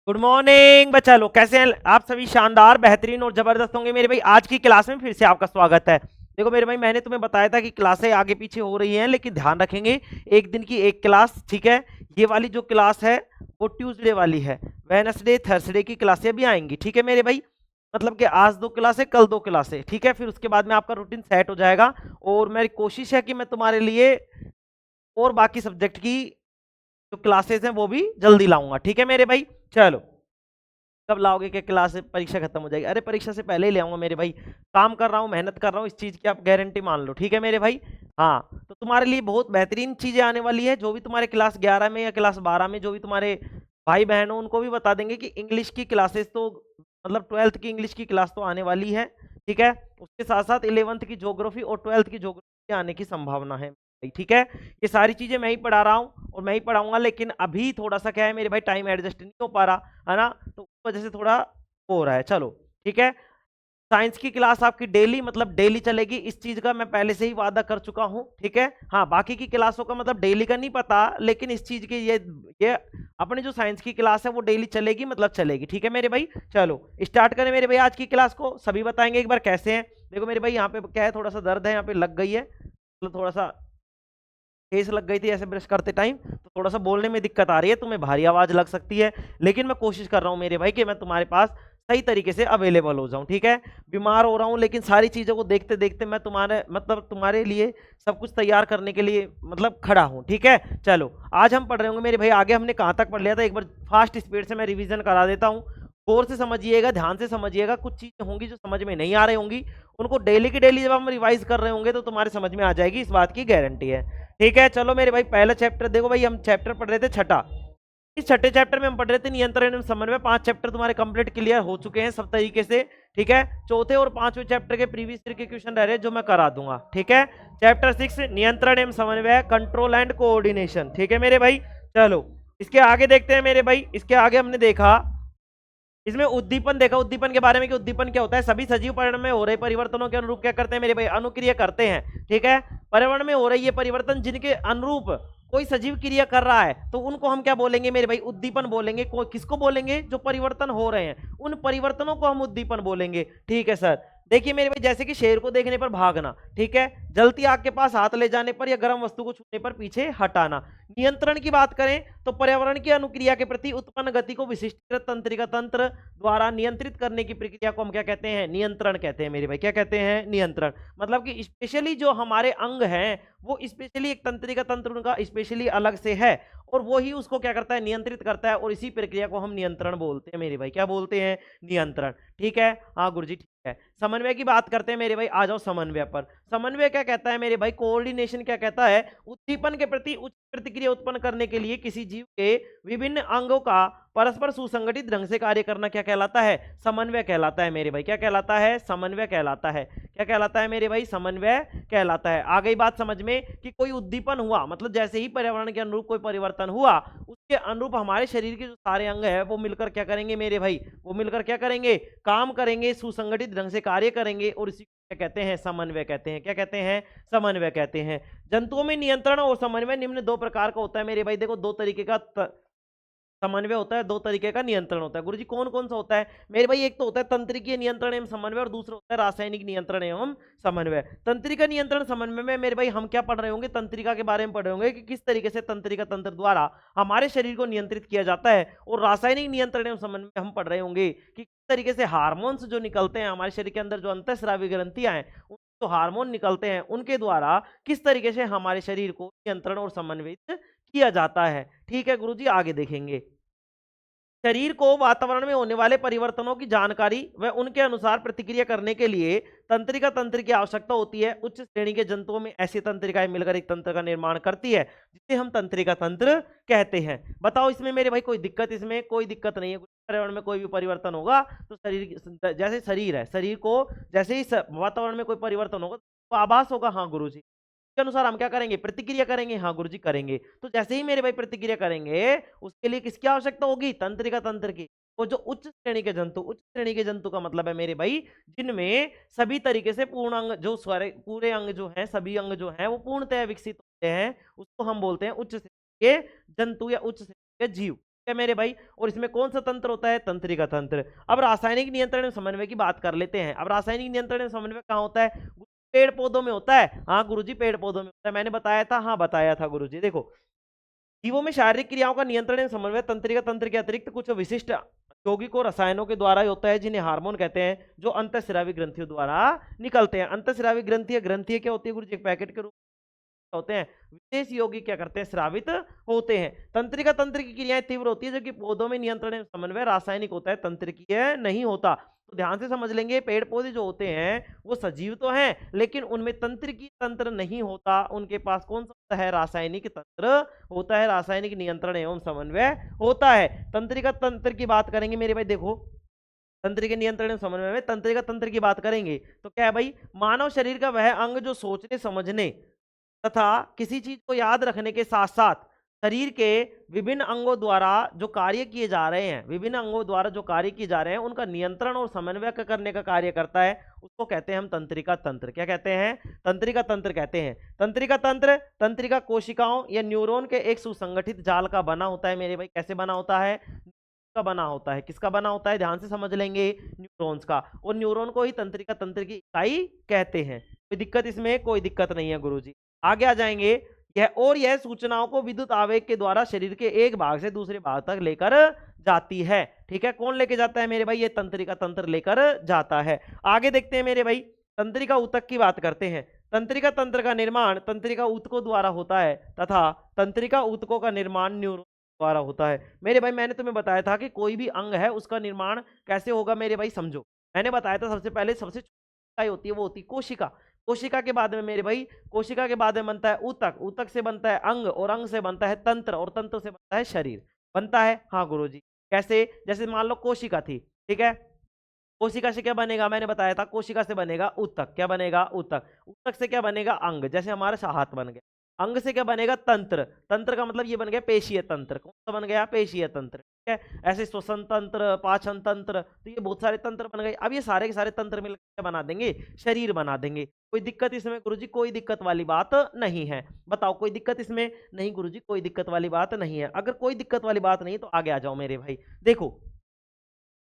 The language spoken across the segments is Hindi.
गुड मॉर्निंग बच्चा लोग, कैसे हैं आप सभी? शानदार, बेहतरीन और जबरदस्त होंगे मेरे भाई। आज की क्लास में फिर से आपका स्वागत है। देखो मेरे भाई, मैंने तुम्हें बताया था कि क्लासें आगे पीछे हो रही हैं, लेकिन ध्यान रखेंगे एक दिन की एक क्लास, ठीक है। ये वाली जो क्लास है वो ट्यूसडे वाली है। वेडनेसडे थर्सडे की क्लासें भी आएंगी, ठीक है मेरे भाई। मतलब कि आज दो क्लासें, कल दो क्लासें, ठीक है। फिर उसके बाद में आपका रूटीन सेट हो जाएगा। और मेरी कोशिश है कि मैं तुम्हारे लिए और बाकी सब्जेक्ट की जो क्लासेस हैं वो भी जल्दी लाऊंगा, ठीक है मेरे भाई। चलो, कब लाओगे कि क्लास से परीक्षा खत्म हो जाएगी? अरे परीक्षा से पहले ही ले आऊंगा मेरे भाई। काम कर रहा हूँ, मेहनत कर रहा हूँ, इस चीज की आप गारंटी मान लो, ठीक है मेरे भाई। हाँ, तो तुम्हारे लिए बहुत बेहतरीन चीजें आने वाली है। जो भी तुम्हारे क्लास 11 में या क्लास 12 में जो भी तुम्हारे भाई बहन हो, उनको भी बता देंगे कि इंग्लिश की क्लासेस तो, मतलब 12th की इंग्लिश की क्लास तो आने वाली है, ठीक है। उसके साथ साथ 11th की ज्योग्राफी और 12th की ज्योग्राफी आने की संभावना है, ठीक है। ये सारी चीजें मैं ही पढ़ा रहा हूँ और मैं ही पढ़ाऊंगा, लेकिन अभी थोड़ा सा क्या है मेरे भाई, टाइम एडजस्ट नहीं हो पा रहा है ना, तो उस वजह से थोड़ा हो रहा है। चलो ठीक है। साइंस की क्लास आपकी डेली, मतलब डेली चलेगी, इस चीज का मैं पहले से ही वादा कर चुका हूं, ठीक है। हाँ, बाकी की क्लासों का मतलब डेली का नहीं पता, लेकिन इस चीज की ये अपनी जो साइंस की क्लास है वो डेली चलेगी, मतलब चलेगी, ठीक है मेरे भाई। चलो स्टार्ट करें मेरे भाई आज की क्लास को। सभी बताएंगे एक बार कैसे हैं। देखो मेरे भाई, यहाँ पे क्या है, थोड़ा सा दर्द है, यहाँ पे लग गई है, मतलब थोड़ा सा ठेस लग गई थी ऐसे ब्रश करते टाइम, तो थोड़ा सा बोलने में दिक्कत आ रही है, तुम्हें भारी आवाज लग सकती है, लेकिन मैं कोशिश कर रहा हूँ मेरे भाई कि मैं तुम्हारे पास सही तरीके से अवेलेबल हो जाऊं, ठीक है। बीमार हो रहा हूं, लेकिन सारी चीजों को देखते देखते मैं तुम्हारे, मतलब तुम्हारे लिए सब कुछ तैयार करने के लिए मतलब खड़ा हूं, ठीक है। चलो, आज हम पढ़ रहे होंगे मेरे भाई, आगे हमने कहां तक पढ़ लिया था, एक बार फास्ट स्पीड से मैं रिवीजन करा देता हूं। गौर से समझिएगा, ध्यान से समझिएगा, कुछ चीजें होंगी जो समझ में नहीं आ रही होंगी, उनको डेली की डेली जब हम रिवाइज कर रहे होंगे तो तुम्हारे समझ में आ जाएगी, इस बात की गारंटी है, ठीक है। चलो मेरे भाई, पहला चैप्टर देखो भाई, हम चैप्टर पढ़ रहे थे छठा। इस छठे चैप्टर में हम पढ़ रहे थे नियंत्रण एवं समन्वय। 5 चैप्टर तुम्हारे कंप्लीट क्लियर हो चुके हैं सब तरीके से, ठीक है। चौथे और पांचवें चैप्टर के प्रीवियस ईयर के क्वेश्चन रह रहे हैं जो मैं करा दूंगा, ठीक है। चैप्टर 6 नियंत्रण एवं समन्वय, कंट्रोल एंड कोऑर्डिनेशन, ठीक है मेरे भाई। चलो इसके आगे देखते हैं मेरे भाई। इसके आगे हमने देखा, इसमें उद्दीपन देखा, उद्दीपन के बारे में कि उद्दीपन क्या होता है। सभी सजीव पर्यावरण में हो रहे परिवर्तनों के अनुरूप क्या करते हैं मेरे भाई, अनुक्रिया करते हैं, ठीक है। पर्यावरण में हो रही है परिवर्तन जिनके अनुरूप कोई सजीव क्रिया कर रहा है, तो उनको हम क्या बोलेंगे मेरे भाई, उद्दीपन बोलेंगे। किसको बोलेंगे? जो परिवर्तन हो रहे हैं उन परिवर्तनों को हम उद्दीपन बोलेंगे, ठीक है सर। देखिए मेरे भाई, जैसे कि शेर को देखने पर भागना, ठीक है। जलती आग के पास हाथ ले जाने पर या गर्म वस्तु को छूने पर पीछे हटाना। नियंत्रण की बात करें तो पर्यावरण की अनुक्रिया के प्रति उत्पन्न गति को विशिष्ट तंत्रिका तंत्र द्वारा नियंत्रित करने की प्रक्रिया को हम क्या कहते हैं? नियंत्रण कहते हैं मेरे भाई। क्या कहते हैं? नियंत्रण। मतलब कि स्पेशली जो हमारे अंग हैं वो स्पेशली एक तंत्रिका तंत्र उनका स्पेशली अलग से है, और वो ही उसको क्या करता है? नियंत्रित करता है, और इसी प्रक्रिया को हम नियंत्रण बोलते हैं मेरे भाई। क्या बोलते हैं? नियंत्रण, ठीक है। हाँ गुरुजी, ठीक है। समन्वय की बात करते हैं मेरे भाई, आ जाओ समन्वय पर। समन्वय क्या कहता है मेरे भाई? कोऑर्डिनेशन क्या कहता है? उद्दीपन के प्रति उच्च प्रतिक्रिया उत्पन्न करने के लिए किसी जीव के विभिन्न अंगों का परस्पर सुसंगठित ढंग से कार्य करना क्या कहलाता है? समन्वय कहलाता है मेरे भाई। क्या कहलाता है? समन्वय कहलाता है। क्या कहलाता है मेरे भाई? समन्वय कहलाता है। आ गई बात समझ में कि कोई उद्दीपन हुआ, मतलब जैसे ही पर्यावरण के अनुरूप कोई परिवर्तन हुआ, उसके अनुरूप हमारे शरीर के जो सारे अंग है वो मिलकर क्या करेंगे मेरे भाई? वो मिलकर क्या करेंगे? काम करेंगे, सुसंगठित ढंग से कार्य करेंगे, और इसी क्या कहते हैं? समन्वय कहते हैं। क्या कहते हैं? समन्वय कहते हैं। जंतुओं में नियंत्रण और समन्वय निम्न दो प्रकार का होता है मेरे भाई। देखो, दो तरीके का समन्वय होता है, दो तरीके का नियंत्रण होता है। गुरुजी कौन कौन सा होता है मेरे भाई? एक तो होता है तंत्रिकीय नियंत्रण एवं समन्वय, और दूसरा होता है रासायनिक नियंत्रण एवं समन्वय। तंत्रिका नियंत्रण समन्वय में मेरे भाई हम क्या पढ़ रहे होंगे? तंत्रिका के बारे में पढ़ रहे होंगे कि किस तरीके से तंत्रिका तंत्र द्वारा हमारे शरीर को नियंत्रित किया जाता है। और रासायनिक नियंत्रण एवं समन्वय हम पढ़ रहे होंगे कि किस तरीके से हार्मोन्स जो निकलते हैं हमारे शरीर के अंदर, जो अंतःस्रावी ग्रंथियां हैं, जो हार्मोन निकलते हैं, उनके द्वारा किस तरीके से हमारे शरीर को नियंत्रण और समन्वित किया जाता है, ठीक है गुरुजी। आगे देखेंगे। शरीर को वातावरण में होने वाले परिवर्तनों की जानकारी व उनके अनुसार प्रतिक्रिया करने के लिए तंत्रिका तंत्र की आवश्यकता होती है। उच्च श्रेणी के जंतुओं में ऐसी तंत्रिकाएं मिलकर एक तंत्र का निर्माण करती है, जिसे हम तंत्रिका तंत्र कहते हैं। बताओ इसमें मेरे भाई कोई दिक्कत? इसमें कोई दिक्कत नहीं है। पर्यावरण में कोई भी परिवर्तन होगा तो जैसे शरीर है, शरीर को जैसे ही वातावरण में कोई परिवर्तन होगा तो आभास होगा, हाँ गुरुजी, के अनुसार हम क्या करेंगे? प्रतिक्रिया करेंगे, हाँ गुरुजी करेंगे। तो जैसे ही मेरे भाई प्रतिक्रिया करेंगे, उसके लिए किसकी आवश्यकता होगी? तंत्रिका तंत्र की। वो जो उच्च श्रेणी के जंतु, उच्च श्रेणी के जंतु का मतलब है मेरे भाई जिनमें सभी तरीके से पूर्ण अंग, जो सारे पूरे अंग जो हैं, सभी अंग जो हैं वो पूर्णतः विकसित होते हैं, उसको हम बोलते हैं उच्च श्रेणी के जंतु या उच्च श्रेणी के जीव। है मेरे भाई। और इसमें कौन सा तंत्र होता है? तंत्रिका तंत्र। अब रासायनिक नियंत्रण एवं समन्वय की बात कर लेते हैं। अब रासायनिक नियंत्रण एवं समन्वय कहाँ होता है? पेड़ पौधों में होता है। हाँ गुरुजी, पेड़ पौधों में होता है, मैंने बताया था, हाँ बताया था गुरुजी। देखो, जीवों में शारीरिक क्रियाओं का नियंत्रण एवं समन्वय तंत्रिका तंत्र के अतिरिक्त कुछ विशिष्ट यौगिक और रसायनों के द्वारा ही होता है, जिन्हें हार्मोन कहते हैं, जो अंतःस्रावी ग्रंथियों द्वारा निकलते हैं। अंतःस्रावी ग्रंथि क्या होती है गुरुजी? एक पैकेट के रूप होते हैं। विशेष यौगिक क्या करते हैं? स्रावित होते हैं। तंत्रिका तंत्र की क्रियाएं तीव्र होती है, जबकि पौधों में नियंत्रण एवं समन्वय रासायनिक होता है, तंत्रिकीय नहीं होता। तो ध्यान से समझ लेंगे, पेड़ पौधे जो होते हैं वो सजीव तो हैं, लेकिन उनमें तंत्रिकी तंत्र नहीं होता। उनके पास कौन सा होता है? रासायनिक तंत्र होता है, रासायनिक नियंत्रण एवं समन्वय होता है। तंत्रिका तंत्र की बात करेंगे मेरे भाई, देखो तंत्रिका नियंत्रण एवं समन्वय में तंत्रिका तंत्र की बात करेंगे तो क्या है भाई? मानव शरीर का वह अंग जो सोचने समझने तथा किसी चीज को याद रखने के साथ साथ शरीर के विभिन्न अंगों द्वारा जो कार्य किए जा रहे हैं, विभिन्न अंगों द्वारा जो कार्य किए जा रहे हैं, उनका नियंत्रण और समन्वय करने का कार्य करता है, उसको कहते हैं हम तंत्रिका तंत्र। क्या कहते हैं? तंत्रिका तंत्र कहते हैं। तंत्रिका तंत्र तंत्रिका कोशिकाओं या न्यूरॉन के एक सुसंगठित जाल का बना होता है मेरे भाई। कैसे बना होता है? का बना होता है। किसका बना होता है? ध्यान से समझ लेंगे, न्यूरॉन्स का। और न्यूरॉन को ही तंत्रिका तंत्र की इकाई कहते हैं। कोई दिक्कत इसमें? कोई दिक्कत नहीं है गुरुजी। आगे आ जाएंगे। यह सूचनाओं को विद्युत आवेग के द्वारा शरीर के एक भाग से दूसरे भाग तक लेकर जाती है। ठीक है, कौन लेके जाता है मेरे भाई? ये तंत्रिका तंत्र लेकर जाता है। आगे देखते हैं मेरे भाई, तंत्रिका ऊतक की बात करते हैं। तंत्रिका तंत्र का निर्माण तंत्रिका ऊतकों द्वारा होता है तथा तंत्रिका ऊतकों का निर्माण न्यूरॉन द्वारा होता है। मेरे भाई मैंने तुम्हें बताया था कि कोई भी अंग है उसका निर्माण कैसे होगा मेरे भाई, समझो। मैंने बताया था सबसे पहले सबसे छोटी होती है वो होती है कोशिका। कोशिका के बाद में मेरे भाई, कोशिका के बाद में बनता है ऊतक, ऊतक से बनता है अंग, और अंग से बनता है तंत्र, और तंत्र से बनता है शरीर। बनता है, हाँ गुरुजी। कैसे? जैसे मान लो कोशिका थी, ठीक है, कोशिका से क्या बनेगा? मैंने बताया था कोशिका से बनेगा ऊतक। क्या बनेगा? ऊतक। ऊतक से क्या बनेगा? अंग, जैसे हमारा हाथ बन गया। अंग से क्या बनेगा? तंत्र। तंत्र का मतलब ये बन गया पेशीय तंत्र। कौन सा बन गया? पेशीय तंत्र। ठीक है, ऐसे श्वसन तंत्र, पाचन तंत्र, तो ये बहुत सारे तंत्र बन गए। अब ये सारे के सारे तंत्र मिलकर बना देंगे शरीर, बना देंगे। कोई दिक्कत इसमें गुरुजी? कोई दिक्कत वाली बात नहीं है। बताओ, कोई दिक्कत इसमें? नहीं गुरुजी, कोई दिक्कत वाली बात नहीं है। अगर कोई दिक्कत वाली बात नहीं तो आगे आ जाओ मेरे भाई। देखो,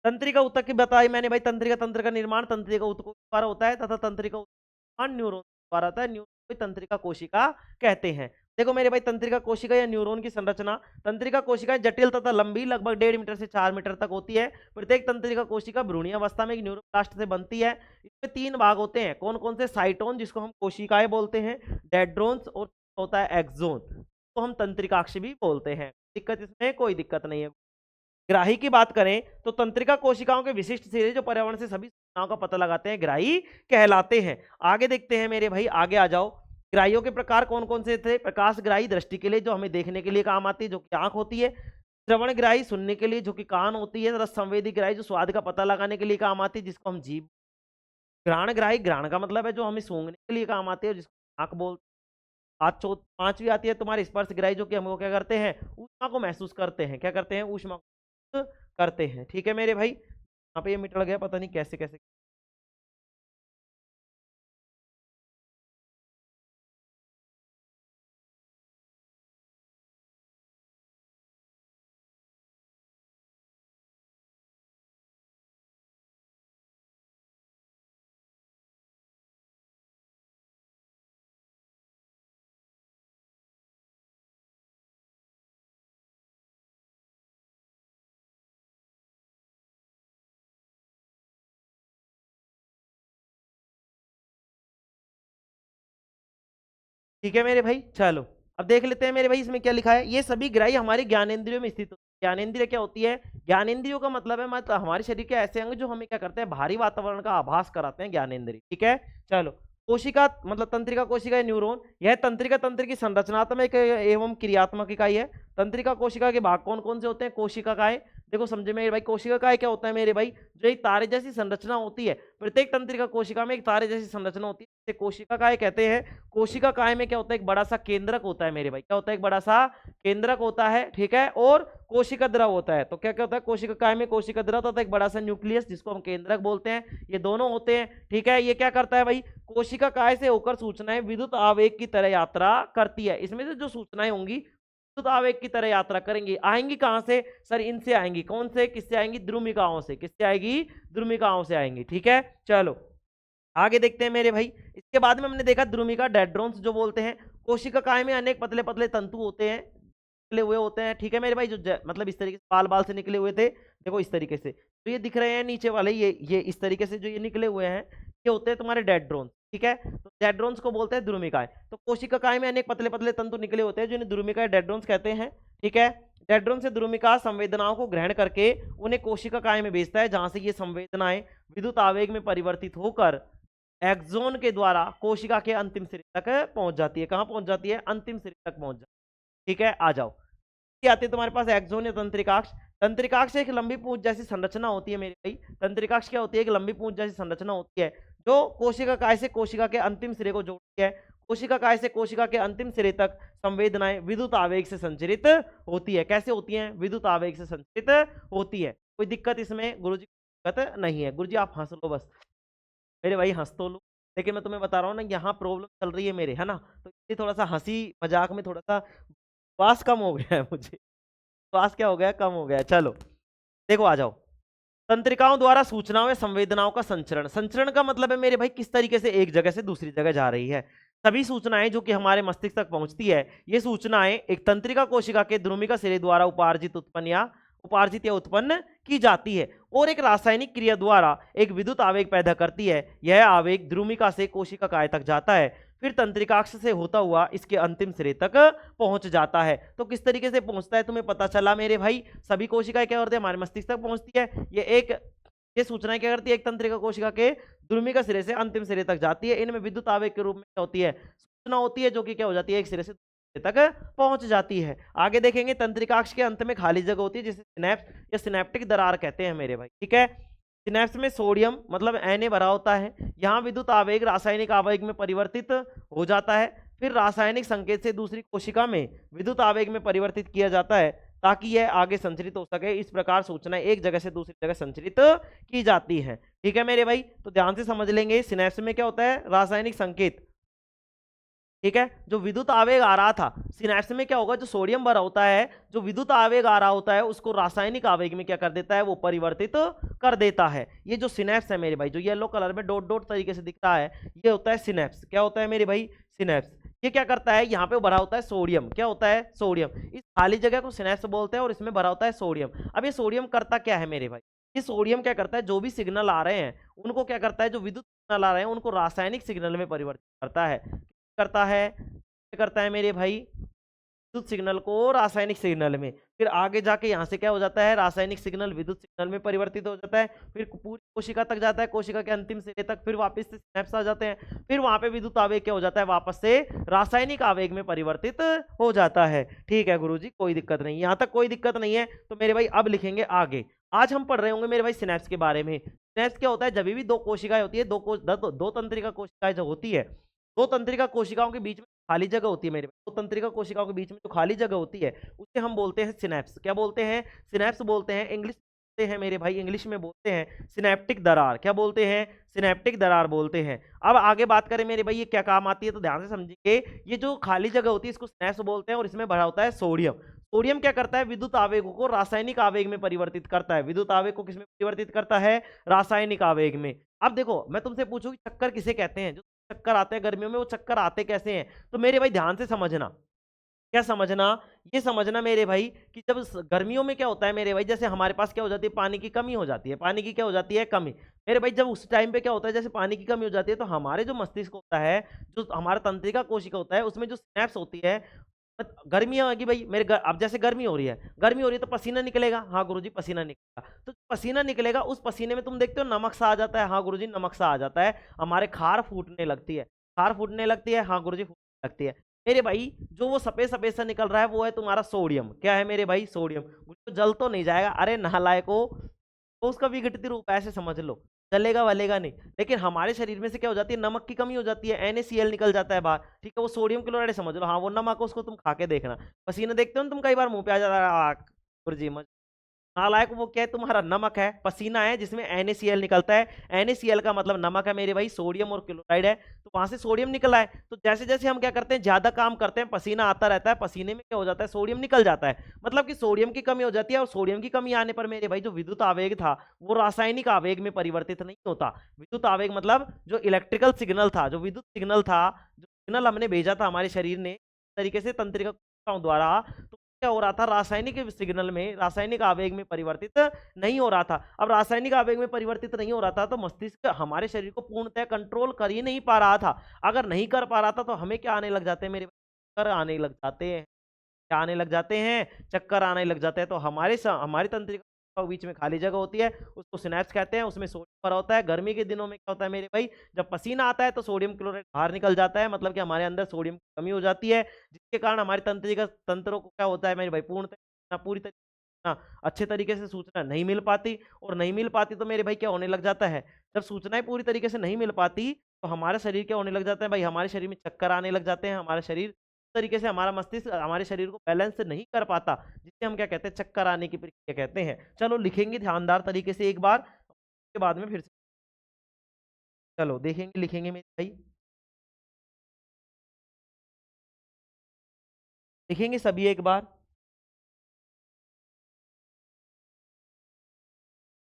तंत्रिका ऊतक की बताई मैंने भाई। तंत्रिका तंत्र का निर्माण तंत्रिका ऊतकों द्वारा होता है तथा तंत्रिका निर्माण न्यूरॉन द्वारा होता है। न्यूरॉन को तंत्रिका कोशिका कहते हैं। देखो मेरे भाई, तंत्रिका कोशिका या न्यूरॉन की संरचना। तंत्रिका कोशिकाएं जटिल तथा लंबी, लगभग 1.5 मीटर से 4 मीटर तक होती है। प्रत्येक तंत्रिका कोशिका भ्रूणीय अवस्था में एक न्यूरोप्लास्ट से बनती है। इसमें 3 भाग होते हैं। कौन कौन से? साइटोन, जिसको हम कोशिकाएं बोलते हैं, डेड्रोन्स, और होता है एक्सोन, तो हम तंत्रिकाक्ष भी बोलते हैं। दिक्कत इसमें? कोई दिक्कत नहीं है। ग्राही की बात करें तो तंत्रिका कोशिकाओं के विशिष्ट सिरे जो पर्यावरण से सभी सूचनाओं का पता लगाते हैं, ग्राही कहलाते हैं। आगे देखते हैं मेरे भाई, आगे आ जाओ। ग्राहियों के प्रकार कौन कौन से थे? प्रकाश ग्राही, दृष्टि के लिए, जो हमें देखने के लिए काम आती है, जो कि आंख होती है। श्रवण ग्राही, सुनने के लिए, जो कि कान होती है। रस संवेदी ग्राही, जो स्वाद का पता लगाने के लिए काम आती है, जिसको हम जीभ। घ्राण ग्राही, घ्राण का मतलब है जो हमें सूंघने के लिए काम आती है, जिसको नाक बोलते हैं। आज पांचवी आती है तुम्हारी स्पर्श ग्राही, जो कि हमको क्या करते हैं? ऊष्मा को महसूस करते हैं। क्या करते हैं? ऊष्मा करते हैं। ठीक है मेरे भाई, यहाँ पे ये मिट गया, पता नहीं कैसे कैसे। ठीक है मेरे भाई, चलो अब देख लेते हैं मेरे भाई इसमें क्या लिखा है। ये सभी ग्राही हमारे ज्ञानेंद्रियों में स्थित होती है। ज्ञानेंद्रिय क्या होती है? ज्ञानेंद्रियों का मतलब है मतलब हमारे शरीर के ऐसे अंग जो हमें क्या करते हैं? भारी वातावरण का आभास कराते हैं, ज्ञानेंद्रिय। ठीक है, चलो। कोशिका मतलब तंत्रिका कोशिका या न्यूरॉन, यह तंत्रिका तंत्र की संरचनात्मक एवं क्रियात्मक इकाई है। तंत्रिका कोशिका के भाग कौन कौन से होते हैं? कोशिका काय। देखो समझे मेरे भाई, कोशिका काय क्या होता है मेरे भाई? जो एक तारे जैसी संरचना होती है। प्रत्येक तंत्रिका कोशिका में एक तारे जैसी संरचना होती है, इसे कोशिका काय कहते हैं। कोशिका काय में क्या होता है? एक बड़ा सा केंद्रक होता है मेरे भाई। क्या होता है? एक बड़ा सा केंद्रक होता है। ठीक है, और कोशिका द्रव होता है। तो क्या क्या होता है? कोशिका काय में कोशिका द्रव होता है, एक बड़ा सा न्यूक्लियस, जिसको हम केंद्रक बोलते हैं। ये दोनों होते हैं। ठीक है, ये क्या करता है भाई? कोशिका काय से होकर सूचनाएं विद्युत आवेग की तरह यात्रा करती है। इसमें से जो सूचनाएं होंगी विद्युत आवेग की तरह यात्रा करेंगी। आएंगी कहां से सर? इनसे आएंगी। कौन से? किससे आएंगी? द्रुमिकाओं से। किससे आएगी? द्रुमिकाओं से आएंगी। ठीक है, चलो आगे देखते हैं मेरे भाई। इसके बाद में हमने देखा द्रुमिका डेड्रोन्स जो बोलते हैं। कोशिका काय में अनेक पतले पतले तंतु होते हैं, निकले हुए होते हैं। ठीक है मेरे भाई, जो मतलब इस तरीके से बाल बाल से निकले हुए थे, देखो इस तरीके से। तो ये दिख रहे हैं नीचे वाले, ये इस तरीके से जो ये निकले हुए हैं, ये होते हैं तुम्हारे डेड्रोन्स। ठीक है, तो डेड्रोन्स को बोलते हैं द्रुमिकाएं। तो कोशिका काय में अनेक पतले पतले तंतु निकले होते हैं, जिन्हें द्रुमिकाएं डेड्रोन्स कहते हैं। ठीक है, डेड्रोन से द्रुमिका संवेदनाओं को ग्रहण करके उन्हें कोशिका काय में भेजता है, जहां से ये संवेदनाएं विद्युत आवेग में परिवर्तित होकर एक्सोन के द्वारा कोशिका के अंतिम सिरे तक पहुंच जाती है। कहां पहुंच जाती है? अंतिम सिरे तक पहुंच जाती है। ठीक है, आ जाओ। ये आते हैं तुम्हारे पास एक्सोन या तंत्रिकाक्ष। तंत्रिकाक्ष एक लंबी पूंछ जैसी संरचना होती है मेरे भाई। तंत्रिकाक्ष क्या होती है? एक लंबी पूंछ जैसी संरचना होती है, जो कोशिका काय से कोशिका के अंतिम सिरे को जोड़ती है। कोशिका काय से कोशिका के अंतिम सिरे तक संवेदनाएं विद्युत आवेग से संचरित होती है। कैसे होती हैं? विद्युत आवेग से संचरित होती है। कोई दिक्कत इसमें गुरुजी? दिक्कत नहीं है गुरुजी, आप हंस लो बस। मेरे भाई हंस तो लो, लेकिन मैं तुम्हें बता रहा हूँ ना, यहाँ प्रॉब्लम चल रही है मेरे, है ना, तो इसलिए थोड़ा सा हंसी मजाक में थोड़ा सा श्वास कम हो गया है मुझे। श्वास क्या हो गया? कम हो गया है। चलो देखो, आ जाओ। तंत्रिकाओं द्वारा सूचनाओं या संवेदनाओं का संचरण। संचरण का मतलब है मेरे भाई किस तरीके से एक जगह से दूसरी जगह जा रही है। सभी सूचनाएं जो कि हमारे मस्तिष्क तक पहुंचती है, ये सूचनाएं एक तंत्रिका कोशिका के द्रुमिका सिरे द्वारा उपार्जित या उत्पन्न की जाती है और एक रासायनिक क्रिया द्वारा एक विद्युत आवेग पैदा करती है। यह आवेग द्रुमिका से कोशिका काय तक जाता है, फिर तंत्रिकाक्ष से होता हुआ इसके अंतिम सिरे तक पहुंच जाता है। तो किस तरीके से पहुंचता है तुम्हें पता चला मेरे भाई। सभी कोशिकाएं क्या करती है? हमारे मस्तिष्क तक पहुंचती है। ये सूचनाएं क्या करती है? एक तंत्रिका कोशिका के द्रुमिका सिरे से अंतिम सिरे तक जाती है। इनमें विद्युत आवेग के रूप में क्या होती है? सूचना होती है, जो कि क्या हो जाती है? एक सिरे से तक पहुंच जाती है। आगे देखेंगे, तंत्रिकाक्ष के अंत में खाली जगह होती है, जिसे सिनेप्स या सिनेप्टिक दरार कहते हैं मेरे भाई। ठीक है, सिनेप्स में सोडियम मतलब Na भरा होता है। यहाँ विद्युत आवेग रासायनिक आवेग में परिवर्तित हो जाता है, फिर रासायनिक संकेत से दूसरी कोशिका में विद्युत आवेग में परिवर्तित किया जाता है, ताकि यह आगे संचरित हो सके। इस प्रकार सूचना एक जगह से दूसरी जगह संचरित की जाती है। ठीक है मेरे भाई, तो ध्यान से समझ लेंगे। सिनेप्स में क्या होता है? रासायनिक संकेत। ठीक है, जो विद्युत आवेग आ रहा था, सिनेप्स में क्या होगा? जो सोडियम भरा होता है, जो विद्युत आवेग आ रहा होता है, उसको रासायनिक आवेग में क्या कर देता है? वो परिवर्तित कर देता है। ये जो सिनेप्स है मेरे भाई, जो येलो कलर में डॉट डॉट तरीके से दिख रहा है, ये होता है सिनेप्स। क्या होता है मेरे भाई? सिनेप्स। ये क्या करता है? यहाँ पे भरा होता है सोडियम। क्या होता है? सोडियम। इस खाली जगह को सिनेप्स बोलते हैं और इसमें भरा होता है सोडियम। अब ये सोडियम करता क्या है मेरे भाई? ये सोडियम क्या करता है? जो भी सिग्नल आ रहे हैं उनको क्या करता है? जो विद्युत सिग्नल आ रहे हैं उनको रासायनिक सिग्नल में परिवर्तित करता है। करता है मेरे भाई? विद्युत सिग्नल को रासायनिक सिग्नल में। फिर आगे जाके यहाँ से क्या हो जाता है? रासायनिक सिग्नल विद्युत सिग्नल में परिवर्तित हो जाता है, फिर पूरी कोशिका तक जाता है, कोशिका के अंतिम सिरे तक, फिर वापस से सिनेप्स आ जाते हैं, फिर वहां पे विद्युत आवेग क्या हो जाता है? वापस से रासायनिक आवेग में परिवर्तित हो जाता है। ठीक है गुरुजी, कोई दिक्कत नहीं, यहाँ तक कोई दिक्कत नहीं है। तो मेरे भाई अब लिखेंगे आगे। आज हम पढ़ रहे होंगे मेरे भाई सिनेप्स के बारे में। सिनेप्स क्या होता है? जब भी दो कोशिकाएं होती है, दो तंत्रिका कोशिकाएं जो होती है, दो तंत्रिका कोशिकाओं के बीच में खाली जगह होती है मेरे, दो तंत्रिका कोशिकाओं के बीच में जो खाली जगह होती है, उसे हम बोलते हैं सिनेप्स। क्या बोलते हैं? सिनेप्स बोलते हैं। इंग्लिश बोलते हैं मेरे भाई, इंग्लिश में बोलते हैं सिनेप्टिक दरार। क्या बोलते हैं? सिनेप्टिक दरार बोलते हैं। अब आगे बात करें मेरे भाई, ये क्या काम आती है, तो ध्यान से समझिए। ये जो खाली जगह होती है इसको सिनेप्स बोलते हैं और इसमें भरा होता है सोडियम। सोडियम क्या करता है? विद्युत आवेगों को रासायनिक आवेग में परिवर्तित करता है। विद्युत आवेग को किसमें परिवर्तित करता है? रासायनिक आवेग में। अब देखो, मैं तुमसे पूछूं कि चक्कर किसे कहते हैं? जो चक्कर आते हैं गर्मियों में, वो चक्कर आते कैसे हैं? तो मेरे भाई ध्यान से समझना। क्या समझना? ये समझना मेरे भाई कि जब गर्मियों में क्या होता है मेरे भाई, जैसे हमारे पास क्या हो जाती है? पानी की कमी हो जाती है। पानी की क्या हो जाती है? कमी। मेरे भाई जब उस टाइम पे क्या होता है, जैसे पानी की कमी हो जाती है, तो हमारे जो मस्तिष्क होता है, जो हमारा तंत्रिका कोशिका होता है, उसमें जो स्नैप्स होती है, गर्मियां आएगी भाई मेरे अब जैसे गर्मी हो रही है तो पसीना निकलेगा। हाँ गुरुजी, पसीना निकलेगा। तो पसीना निकलेगा, उस पसीने में तुम देखते हो नमक सा आ जाता है। हाँ गुरुजी, नमक सा आ जाता है। हमारे खार फूटने लगती है। खार फूटने लगती है। हाँ गुरुजी, फूटने लगती है। मेरे भाई जो वो सफेद सफेद सा निकल रहा है, वो है तुम्हारा सोडियम। क्या है मेरे भाई? सोडियम। जल तो नहीं जाएगा, अरे नालायको, तो उसका विघटित रूप ऐसे समझ लो, चलेगा वलेगा नहीं। लेकिन हमारे शरीर में से क्या हो जाती है? नमक की कमी हो जाती है, NaCl निकल जाता है बाहर। ठीक है, वो सोडियम क्लोराइड समझ लो। हाँ, वो नमक, उसको तुम खा के देखना, पसीना देखते हो ना तुम, कई बार मुंह पे आ जाता है। गुरुजी नालायक वो क्या है तुम्हारा, नमक है, पसीना है जिसमें NaCl निकलता है। NaCl का मतलब नमक है मेरे भाई, सोडियम और क्लोराइड है, तो वहां से सोडियम निकला है। तो जैसे जैसे हम क्या करते हैं, ज्यादा काम करते हैं, पसीना आता रहता है, पसीने में क्या हो जाता है, सोडियम निकल जाता है, मतलब कि सोडियम की कमी हो जाती है। और सोडियम की कमी आने पर मेरे भाई जो विद्युत आवेग था वो रासायनिक आवेग में परिवर्तित नहीं होता। विद्युत आवेग मतलब जो इलेक्ट्रिकल सिग्नल था, जो विद्युत सिग्नल था, जो सिग्नल हमने भेजा था हमारे शरीर ने तरीके से तंत्रिका कोशिकाओं द्वारा, तो क्या हो रहा था, रासायनिक सिग्नल में, रासायनिक आवेग में परिवर्तित नहीं हो रहा था। अब रासायनिक आवेग में परिवर्तित नहीं हो रहा था तो मस्तिष्क हमारे शरीर को पूर्णतः कंट्रोल कर ही नहीं पा रहा था। अगर नहीं कर पा रहा था तो हमें क्या आने लग जाते हैं मेरे, चक्कर आने लग जाते हैं। क्या आने लग जाते हैं, चक्कर आने लग जाते हैं। तो हमारी तंत्रिका के बीच में खाली जगह होती है, उसको सिनेप्स कहते हैं, उसमें सोडियम भरा होता है। गर्मी के दिनों में क्या होता है मेरे भाई, जब पसीना आता है तो सोडियम क्लोराइड बाहर निकल जाता है, मतलब कि हमारे अंदर सोडियम की कमी हो जाती है, जिसके कारण हमारी तंत्रिका तंत्रों को क्या होता है मेरे भाई, पूर्ण पूरी तरीके अच्छे तरीके से सूचना नहीं मिल पाती। और नहीं मिल पाती तो मेरे भाई क्या होने लग जाता है, जब सूचनाएं पूरी तरीके से नहीं मिल पाती तो हमारा शरीर क्या होने लग जाता है भाई, हमारे शरीर में चक्कर आने लग जाते हैं। हमारा शरीर तरीके से, हमारा मस्तिष्क हमारे शरीर को बैलेंस नहीं कर पाता, जिससे हम क्या कहते हैं, चक्कर आने की प्रक्रिया कहते हैं। चलो लिखेंगे ध्यानदार तरीके से एक बार, उसके बाद में फिर से चलो देखेंगे, लिखेंगे मेरे भाई, लिखेंगे सभी एक बार,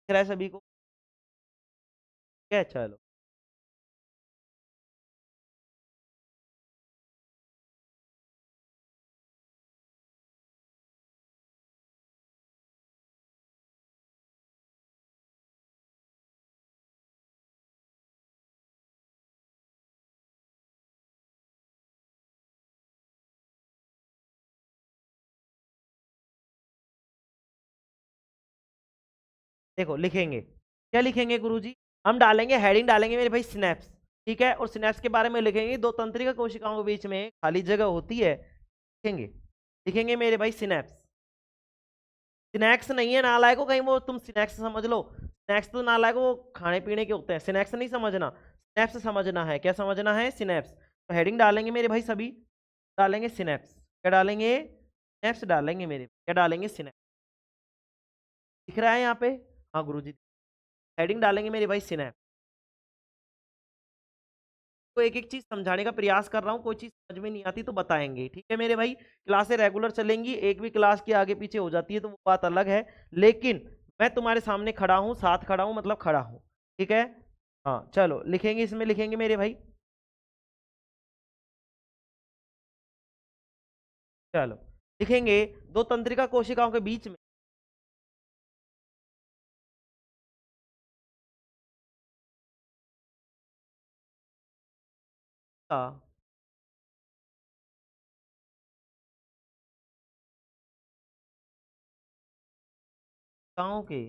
दिख रहा है सभी को, क्या चलो। देखो लिखेंगे, क्या लिखेंगे गुरुजी, हम डालेंगे, हेडिंग डालेंगे मेरे भाई सिनेप्स, ठीक है, और सिनेप्स के बारे में लिखेंगे, दो तंत्रिका कोशिकाओं के बीच में खाली जगह होती है, लिखेंगे, लिखेंगे मेरे भाई सिनेप्स। स्नैक्स नहीं है नालायक को, कहीं वो तुम स्नैक्स समझ लो, स्नैक्स तो नालायक वो खाने पीने के होते हैं, स्नैक्स नहीं समझना, स्नैप्स समझना है। क्या समझना है, सिनेप्स। तो हेडिंग डालेंगे मेरे भाई सभी, डालेंगे सिनेप्स, क्या डालेंगे, स्नैप्स डालेंगे मेरे, क्या डालेंगे, सिनेप्स। दिख रहा है यहाँ पे, हाँ गुरुजी, हेडिंग डालेंगे मेरे भाई सिनेप्स। तो एक एक चीज समझाने का प्रयास कर रहा हूँ, कोई चीज समझ में नहीं आती तो बताएंगे, ठीक है मेरे भाई। क्लासें रेगुलर चलेंगी, एक भी क्लास की आगे पीछे हो जाती है तो वो बात अलग है, लेकिन मैं तुम्हारे सामने खड़ा हूँ, साथ खड़ा हूँ, मतलब खड़ा हूँ, ठीक है। हाँ चलो लिखेंगे, इसमें लिखेंगे मेरे भाई, चलो लिखेंगे, दो तंत्रिका कोशिकाओं के बीच में, का गाँव के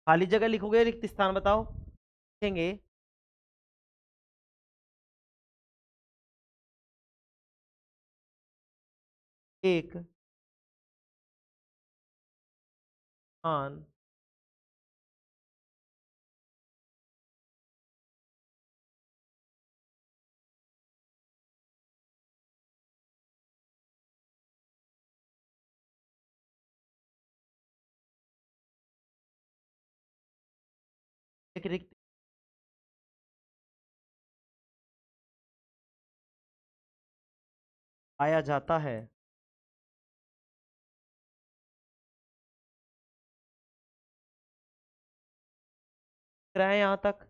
खाली जगह लिखोगे, रिक्त स्थान बताओ, लिखेंगे, एक स्थान, एक रिक्त पाया जाता है। दिख रहा है यहाँ तक,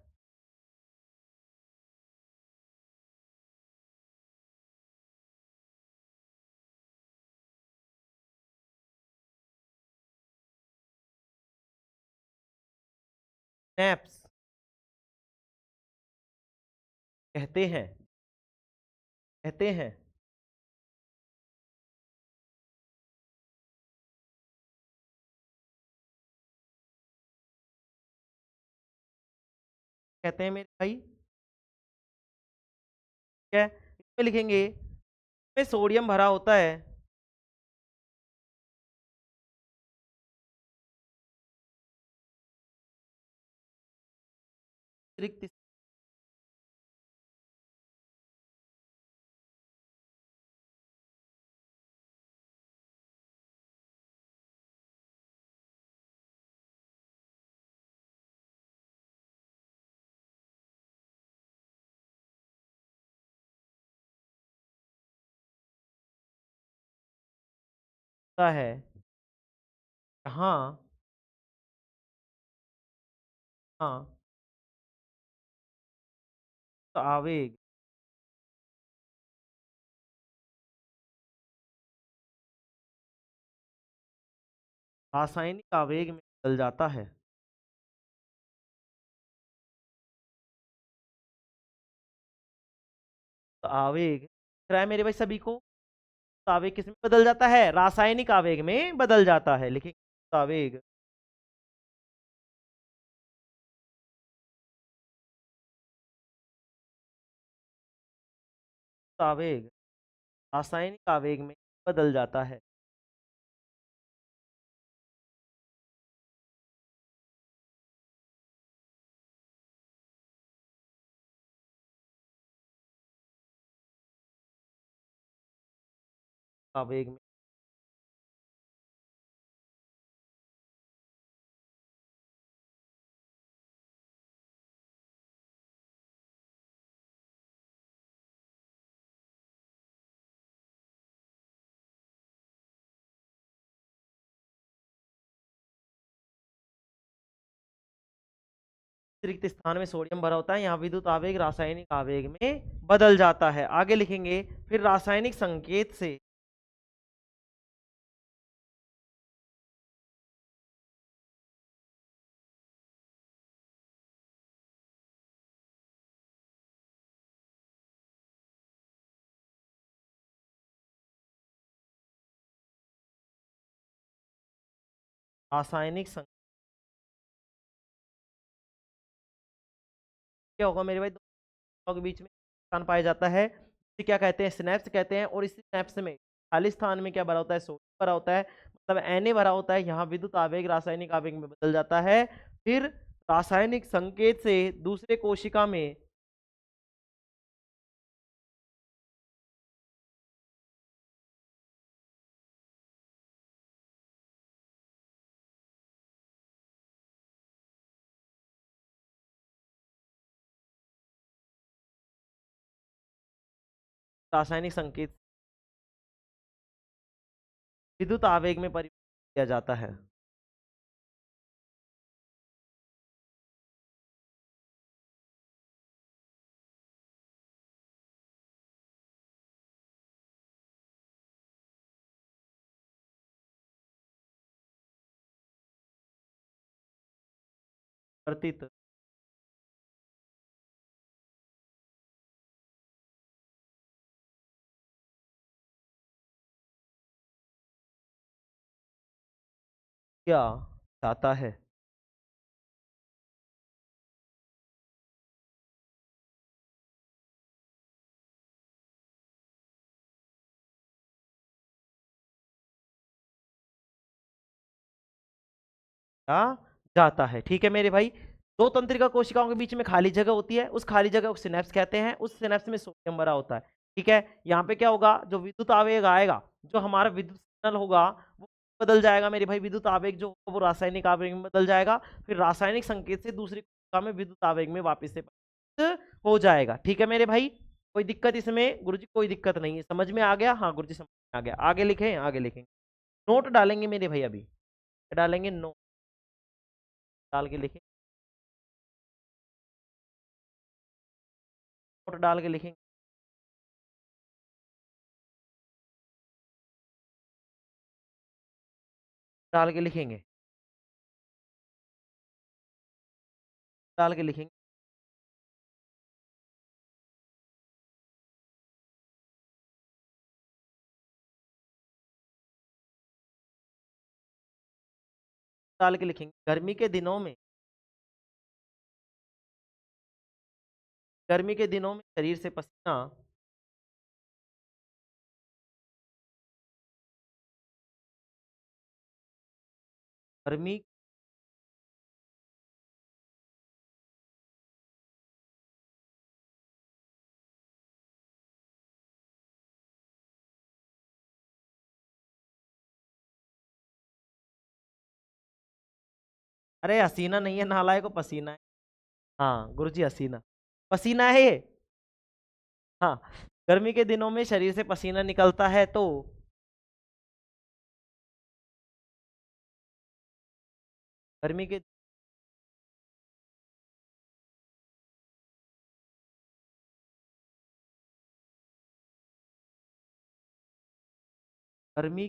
स्नैप्स कहते हैं, कहते हैं, कहते हैं मेरे भाई, क्या है? इसमें लिखेंगे, इसमें सोडियम भरा होता है, रिक्त होता है हाँ हाँ तो आवेग रासायनिक आवेग में बदल जाता है। तो आवेग दिख रहा है मेरे भाई सभी को। तो आवेग किस में बदल जाता है? रासायनिक आवेग में बदल जाता है। लिखिए तो आवेग तो आवेग रासायनिक आवेग में बदल जाता है। आवेग में अतिरिक्त स्थान में सोडियम भरा होता है, यहाँ विद्युत आवेग रासायनिक आवेग में बदल जाता है। आगे लिखेंगे फिर रासायनिक संकेत से रासायनिक संकेत क्या होगा मेरे भाई? दो के बीच में स्थान पाया जाता है, इसे क्या कहते हैं? सिनेप्स कहते हैं। और इस सिनेप्स में खाली स्थान में क्या भरा होता है? सोडियम भरा होता है, मतलब Na भरा होता है। यहाँ विद्युत आवेग रासायनिक आवेग में बदल जाता है। फिर रासायनिक संकेत से दूसरे कोशिका में रासायनिक संकेत विद्युत आवेग में परिवर्तित किया जाता है। परिवर्तित किया जाता है। आ जाता है। ठीक है मेरे भाई, दो तंत्रिका कोशिकाओं के बीच में खाली जगह होती है, उस खाली जगह को सिनेप्स कहते हैं। उस सिनेप्स में सोडियम भरा होता है। ठीक है, यहाँ पे क्या होगा? जो विद्युत आवेग आएगा, जो हमारा विद्युत सिग्नल होगा वो बदल जाएगा मेरे भाई। विद्युत आवेग जो होगा वो रासायनिक आवेग में बदल जाएगा। फिर रासायनिक संकेत से दूसरी कोशिका में विद्युत आवेग में वापस से परिवर्तित हो जाएगा। ठीक है मेरे भाई, कोई दिक्कत इसमें गुरुजी? कोई दिक्कत नहीं है, समझ में आ गया? हाँ गुरुजी समझ में आ गया। आगे लिखें, आगे लिखेंगे। नोट डालेंगे मेरे भाई, अभी डालेंगे नोट, डाल के लिखें, नोट डाल के लिखेंगे, डाल के लिखेंगे, डाल के लिखेंगे, डाल के लिखेंगे। गर्मी के दिनों में शरीर से पसीना, गर्मी, अरे हसीना नहीं है, नालायक को पसीना है। हाँ गुरुजी हसीना, पसीना है ये। हाँ, गर्मी के दिनों में शरीर से पसीना निकलता है तो गर्मी के गर्मी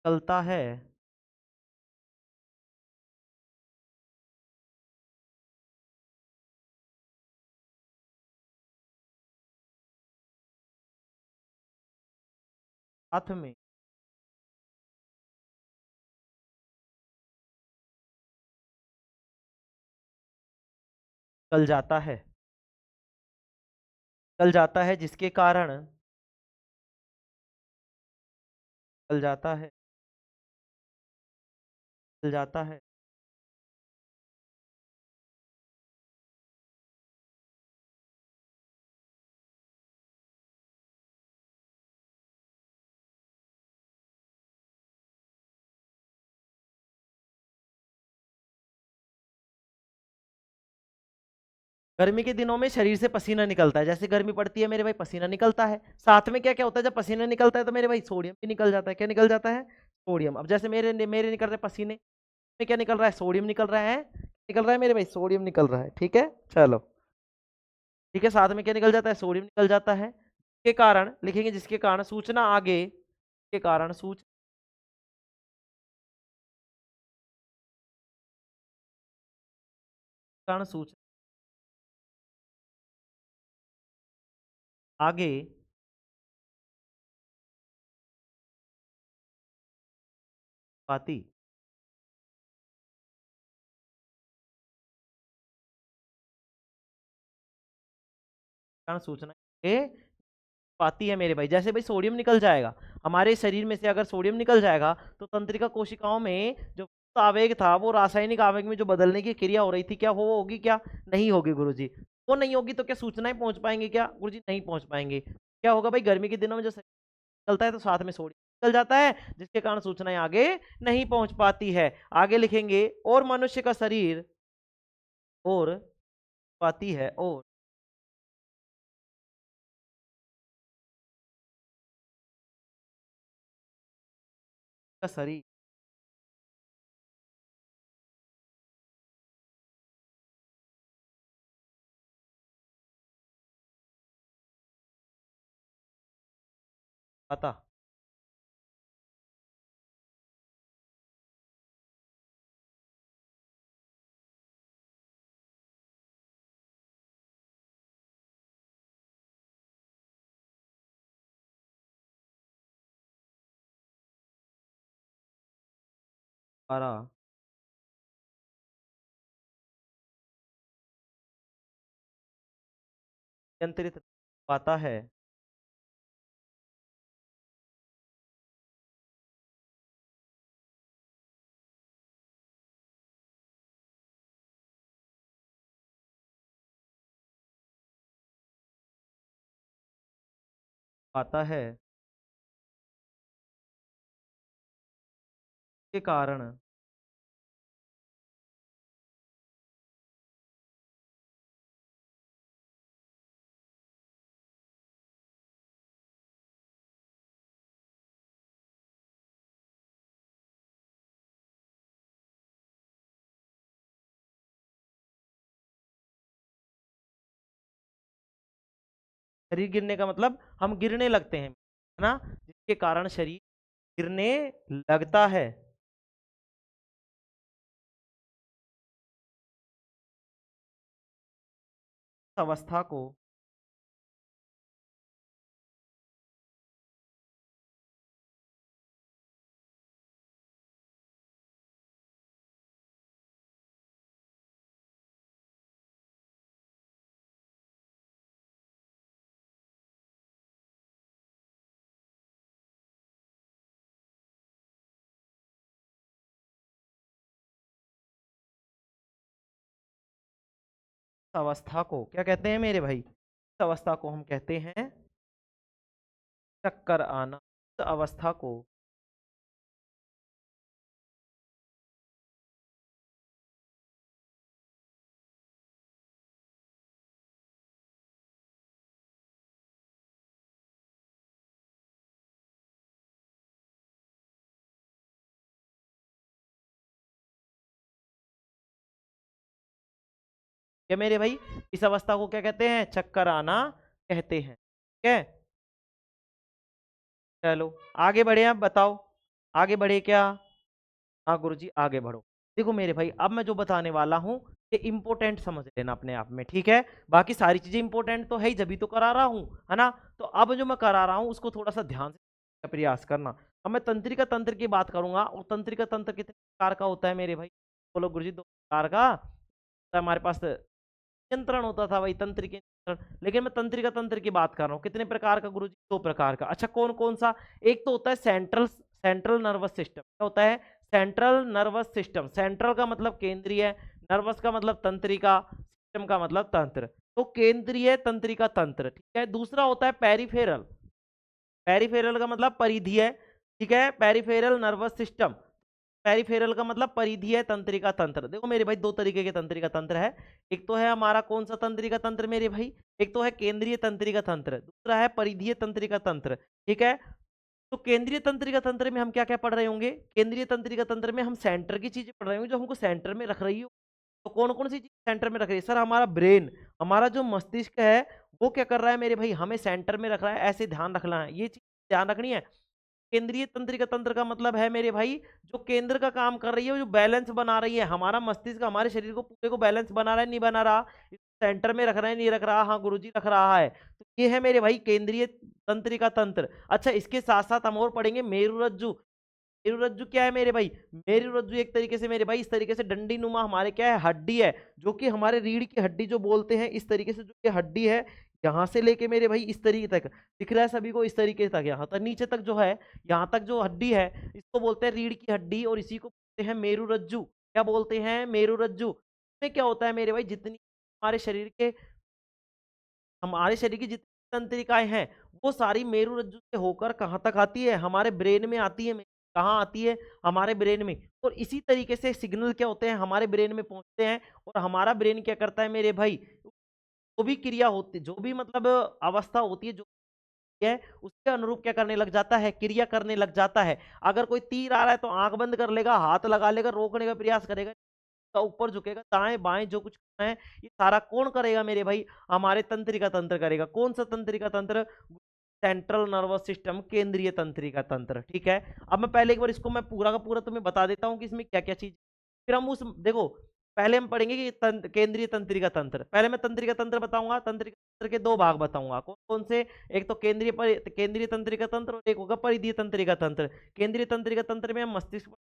चलता है, साथ में चल जाता है, चल जाता है जिसके कारण चल जाता है, चल जाता है। गर्मी के दिनों में शरीर से पसीना निकलता है, जैसे गर्मी पड़ती है मेरे भाई पसीना निकलता है। साथ में क्या क्या होता है जब पसीना निकलता है तो मेरे भाई सोडियम भी निकल जाता है। क्या निकल जाता है? सोडियम। अब जैसे मेरे निकल रहे पसीने में क्या निकल रहा है? सोडियम निकल रहा है। निकल रहा है मेरे भाई, सोडियम निकल रहा है। ठीक है, चलो। ठीक है, साथ में क्या निकल जाता है? सोडियम निकल जाता है। के कारण लिखेंगे, जिसके कारण सूचना आगे, के कारण कारण सूचना आगे पाती, कारण सूचना आगे पाती है मेरे भाई। जैसे भाई सोडियम निकल जाएगा हमारे शरीर में से, अगर सोडियम निकल जाएगा तो तंत्रिका कोशिकाओं में जो आवेग था वो रासायनिक आवेग में जो बदलने की क्रिया हो रही थी, क्या वो होगी? क्या नहीं होगी गुरुजी? वो नहीं होगी तो क्या सूचनाएं पहुंच पाएंगे? क्या गुरुजी नहीं पहुंच पाएंगे। क्या होगा भाई? गर्मी के दिनों में जो निकलता है तो साथ में सोडियम निकल जाता है, जिसके कारण सूचनाएं आगे नहीं पहुंच पाती है। आगे लिखेंगे, और मनुष्य का शरीर और पाती है, और का शरीर पाता, पारा, नियंत्रित पाता है, पाता है, के कारण शरीर गिरने का मतलब हम गिरने लगते हैं, है ना? जिसके कारण शरीर गिरने लगता है। अवस्था को अवस्था को क्या कहते हैं मेरे भाई? इस अवस्था को हम कहते हैं चक्कर आना। इस अवस्था को क्या मेरे भाई, इस अवस्था को क्या कहते हैं, चक्कर आना कहते हैं। ठीक है, चलो आगे बढ़े, आप बताओ आगे बढ़े क्या। हाँ गुरुजी आगे बढ़ो। देखो मेरे भाई, अब मैं जो बताने वाला हूँ ये इंपॉर्टेंट समझ लेना अपने आप में, ठीक है। बाकी सारी चीजें इंपॉर्टेंट तो है ही, जभी तो करा रहा हूँ, है ना। तो अब जो मैं करा रहा हूँ उसको थोड़ा सा ध्यान से प्रयास करना। अब मैं तंत्रिका तंत्र की बात करूंगा, और तंत्रिका तंत्र कितने प्रकार का होता है मेरे भाई, बोलो गुरुजी, दो प्रकार का होता है हमारे पास। नियंत्रण होता था भाई, तंत्र के नियंत्रण, लेकिन मैं तंत्रिका तंत्र की बात कर रहा हूँ। कितने प्रकार का गुरुजी, दो प्रकार का। अच्छा कौन कौन सा, एक तो होता है सेंट्रल सेंट्रल नर्वस सिस्टम। क्या होता है, सेंट्रल नर्वस सिस्टम। सेंट्रल का मतलब केंद्रीय, नर्वस का मतलब तंत्रिका, सिस्टम का मतलब तंत्र। तो केंद्रीय तंत्रिका तंत्र, ठीक है। दूसरा होता है पेरिफेरल, पेरिफेरल का मतलब परिधीय, ठीक है, पेरिफेरल नर्वस सिस्टम। पेरिफेरल का मतलब परिधीय तंत्रिका तंत्र। देखो मेरे भाई, दो तरीके के तंत्रिका तंत्र है। एक तो है हमारा कौन सा तंत्रिका तंत्र मेरे भाई, एक तो है केंद्रीय तंत्रिका तंत्र, दूसरा है परिधीय तंत्रिका तंत्र, ठीक है। तो केंद्रीय तंत्रिका तंत्र में हम क्या क्या पढ़ रहे होंगे, केंद्रीय तंत्रिका तंत्र में हम सेंटर की चीजें पढ़ रहे होंगे जो हमको सेंटर में रख रही हो। तो कौन कौन सी चीज सेंटर में रख रही है, सर हमारा ब्रेन, हमारा जो मस्तिष्क है वो क्या कर रहा है मेरे भाई, हमें सेंटर में रख रहा है, ऐसे ध्यान रखना है, ये चीज ध्यान रखनी है। केंद्रीय तंत्रिका तंत्र का मतलब है मेरे भाई, जो केंद्र का काम कर रही है, जो बैलेंस बना रही है, हमारा मस्तिष्क हमारे शरीर को पूरे को बैलेंस बना रहा है नहीं बना रहा, सेंटर में रख रहा है नहीं रख रहा, हाँ गुरुजी रख रहा है। तो ये है मेरे भाई केंद्रीय तंत्रिका तंत्र। अच्छा इसके साथ साथ हम और पढ़ेंगे मेरुरज्जु। मेरुरज्जु क्या है मेरे भाई, मेरुरज्जु एक तरीके से मेरे भाई इस तरीके से डंडी नुमा हमारे क्या है, हड्डी है, जो कि हमारे रीढ़ की हड्डी जो बोलते हैं, इस तरीके से जो ये हड्डी है, यहाँ से लेके मेरे भाई इस तरीके तक दिख रहा है सभी को, इस तरीके तक यहाँ तक नीचे तक जो है, यहाँ तक जो हड्डी है, इसको बोलते हैं रीढ़ की हड्डी, और इसी को बोलते हैं मेरुरज्जु। क्या बोलते हैं, मेरुरज्जु। इसमें क्या होता है मेरे भाई, जितनी हमारे शरीर के, हमारे शरीर की जितनी तंत्रिकाएं हैं वो सारी मेरुरज्जु से होकर कहाँ तक आती है, हमारे ब्रेन में आती है। कहाँ आती है, हमारे ब्रेन में। और इसी तरीके से सिग्नल क्या होते हैं, हमारे ब्रेन में पहुंचते हैं, और हमारा ब्रेन क्या करता है मेरे भाई, जो भी क्रिया होती, जो भी मतलब अवस्था होती है, जो है उसके अनुरूप क्या करने लग जाता है, क्रिया करने लग जाता है। अगर कोई तीर आ रहा है तो आंख बंद कर लेगा, हाथ लगा लेगा, रोकने का प्रयास करेगा, का ऊपर झुकेगा, दाएं बाएं जो कुछ करना है ये सारा कौन करेगा मेरे भाई, हमारे तंत्रिका तंत्र करेगा। कौन सा तंत्रिका तंत्र, सेंट्रल नर्वस सिस्टम, केंद्रीय तंत्रिका तंत्र, ठीक है। अब मैं पहले एक बार इसको मैं पूरा का पूरा तुम्हें बता देता हूँ कि इसमें क्या क्या चीज, फिर हम उस देखो, पहले हम पढ़ेंगे कि केंद्रीय तंत्रिका तंत्र। पहले मैं तंत्रिका तंत्र बताऊंगा, तंत्रिका तंत्र के दो भाग बताऊंगा, कौन कौन से, एक तो केंद्रीय तंत्रिका तंत्र, और एक होगा परिधीय तंत्रिका तंत्र। केंद्रीय तंत्रिका तंत्र में हम मस्तिष्क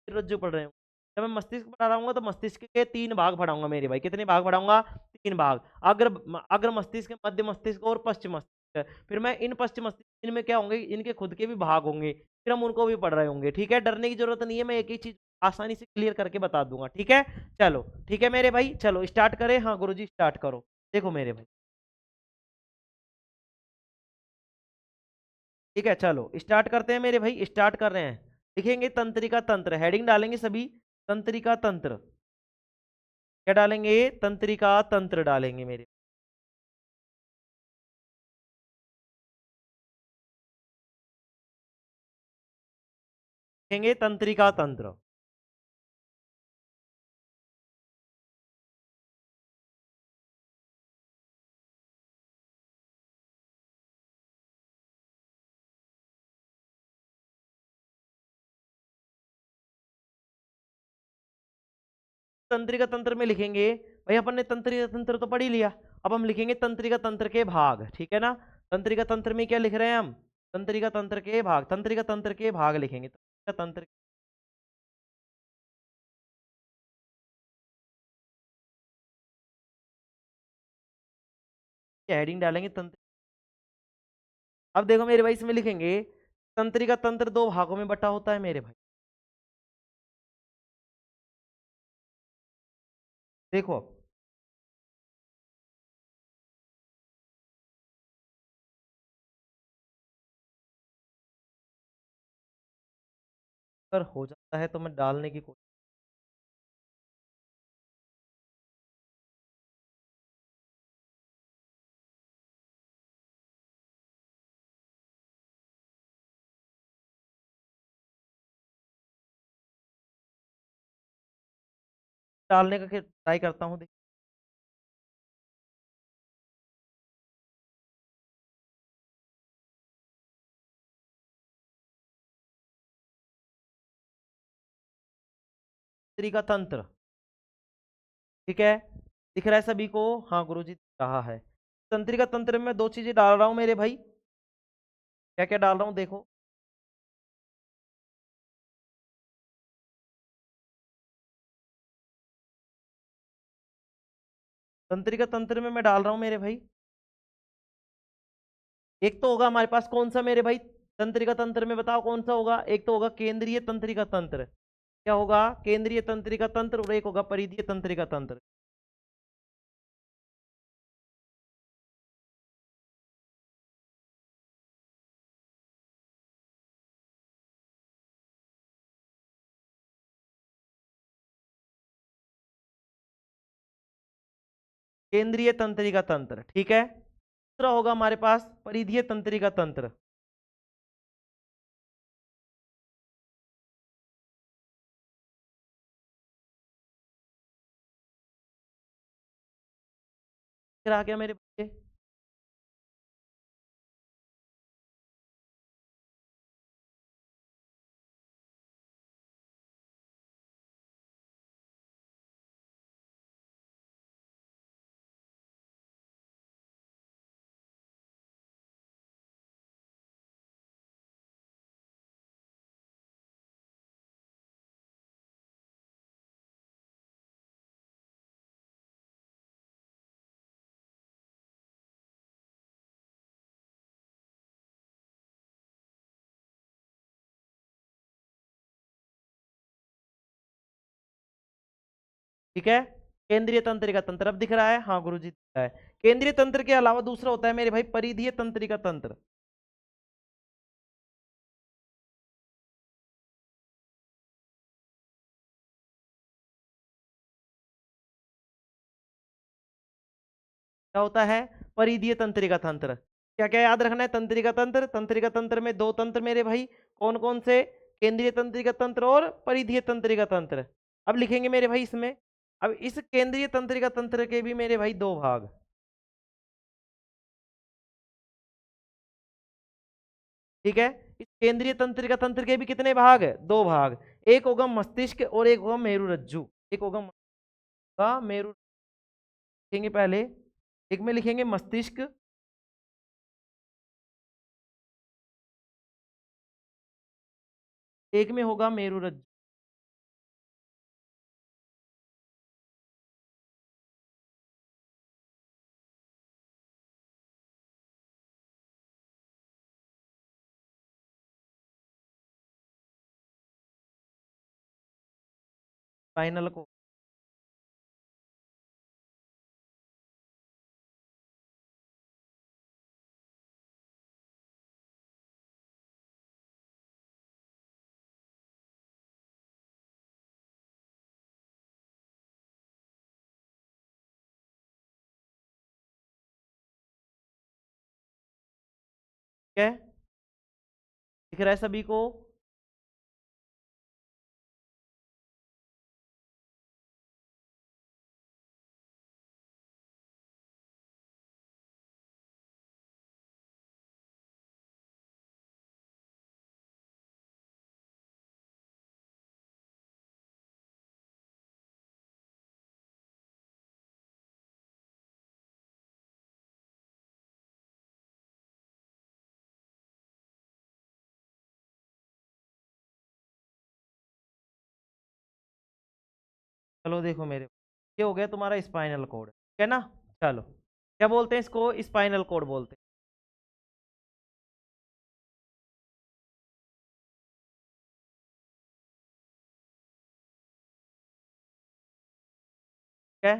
रज्जु पढ़ रहे हैं। जब मैं मस्तिष्क पढ़ा रहा हूँ तो मस्तिष्क के तीन भाग पढ़ाऊंगा मेरे भाई, कितने भाग पढ़ाऊंगा, तीन भाग। अग्र अग्र मस्तिष्क, मध्य मस्तिष्क और पश्चिम मस्तिष्क। फिर मैं इन पश्चिम मस्तिष्क, इनमें क्या होंगे, इनके खुद के भी भाग होंगे, फिर हम उनको भी पढ़ रहे होंगे, ठीक है। डरने की जरूरत नहीं है, मैं एक ही चीज आसानी से क्लियर करके बता दूंगा, ठीक है। चलो ठीक है मेरे भाई, चलो स्टार्ट करें, हाँ गुरुजी स्टार्ट करो। देखो मेरे भाई, ठीक है चलो स्टार्ट करते हैं मेरे भाई, स्टार्ट कर रहे हैं। लिखेंगे तंत्रिका तंत्र, हेडिंग डालेंगे सभी, तंत्रिका तंत्र। क्या डालेंगे, तंत्रिका तंत्र डालेंगे मेरे, लिखेंगे तंत्रिका तंत्र। तंत्रिका तंत्र में लिखेंगे, भाई अपन ने तंत्रिका तंत्र तो पढ़ ही लिया, अब हम लिखेंगे तंत्रिका तंत्र के भाग, ठीक है ना। तंत्रिका तंत्र में क्या लिख रहे हैं हम, तंत्रिका तंत्र के भाग, तंत्रिका तंत्र के भाग लिखेंगे, तंत्रिका तंत्र की हेडिंग डालेंगे तंत्र। अब देखो मेरे भाई, इसमें लिखेंगे तंत्रिका तंत्र दो भागों में बटा होता है मेरे भाई। देखो अगर हो जाता है तो मैं डालने की कोशिश डालने का ट्राई करता हूँ। तंत्रिका तंत्र, ठीक है, दिख रहा है सभी को? हाँ गुरुजी दिख रहा है। तंत्रिका तंत्र में 2 चीजें डाल रहा हूँ मेरे भाई। क्या क्या डाल रहा हूँ देखो। तंत्रिका तंत्र में मैं डाल रहा हूँ मेरे भाई, एक तो होगा हमारे पास कौन सा मेरे भाई तंत्रिका तंत्र में, बताओ कौन सा होगा? एक तो होगा केंद्रीय तंत्रिका तंत्र, क्या होगा? केंद्रीय तंत्रिका तंत्र, और एक होगा परिधीय तंत्रिका तंत्र। केंद्रीय तंत्रिका तंत्र, ठीक है। दूसरा होगा हमारे पास परिधीय तंत्रिका तंत्र। फिर आ गया मेरे बच्चे। ठीक है, केंद्रीय तंत्रिका तंत्र अब दिख रहा है? हाँ गुरुजी दिख रहा है। केंद्रीय तंत्र के अलावा दूसरा होता है मेरे भाई परिधीय तंत्रिका तंत्र। क्या होता है? परिधीय तंत्रिका तंत्र। क्या क्या याद रखना है? तंत्रिका तंत्र, तंत्रिका तंत्र में 2 तंत्र मेरे भाई, कौन कौन से? केंद्रीय तंत्रिका तंत्र और परिधीय तंत्रिका तंत्र। अब लिखेंगे मेरे भाई इसमें, अब इस केंद्रीय तंत्रिका तंत्र के भी मेरे भाई 2 भाग, ठीक है। इस केंद्रीय तंत्रिका तंत्र के भी कितने भाग है? 2 भाग। एक होगा मस्तिष्क और एक होगा मेरुरज्जु। एक होगा मेरु, लिखेंगे पहले, एक में लिखेंगे मस्तिष्क, एक में होगा मेरुरज्जु। फाइनल को ठीक है, दिख रहा है सभी को? चलो देखो मेरे, ये हो गया तुम्हारा स्पाइनल कोड, ठीक है ना? चलो, क्या बोलते हैं इसको? स्पाइनल कोड बोलते हैं। ठीक है,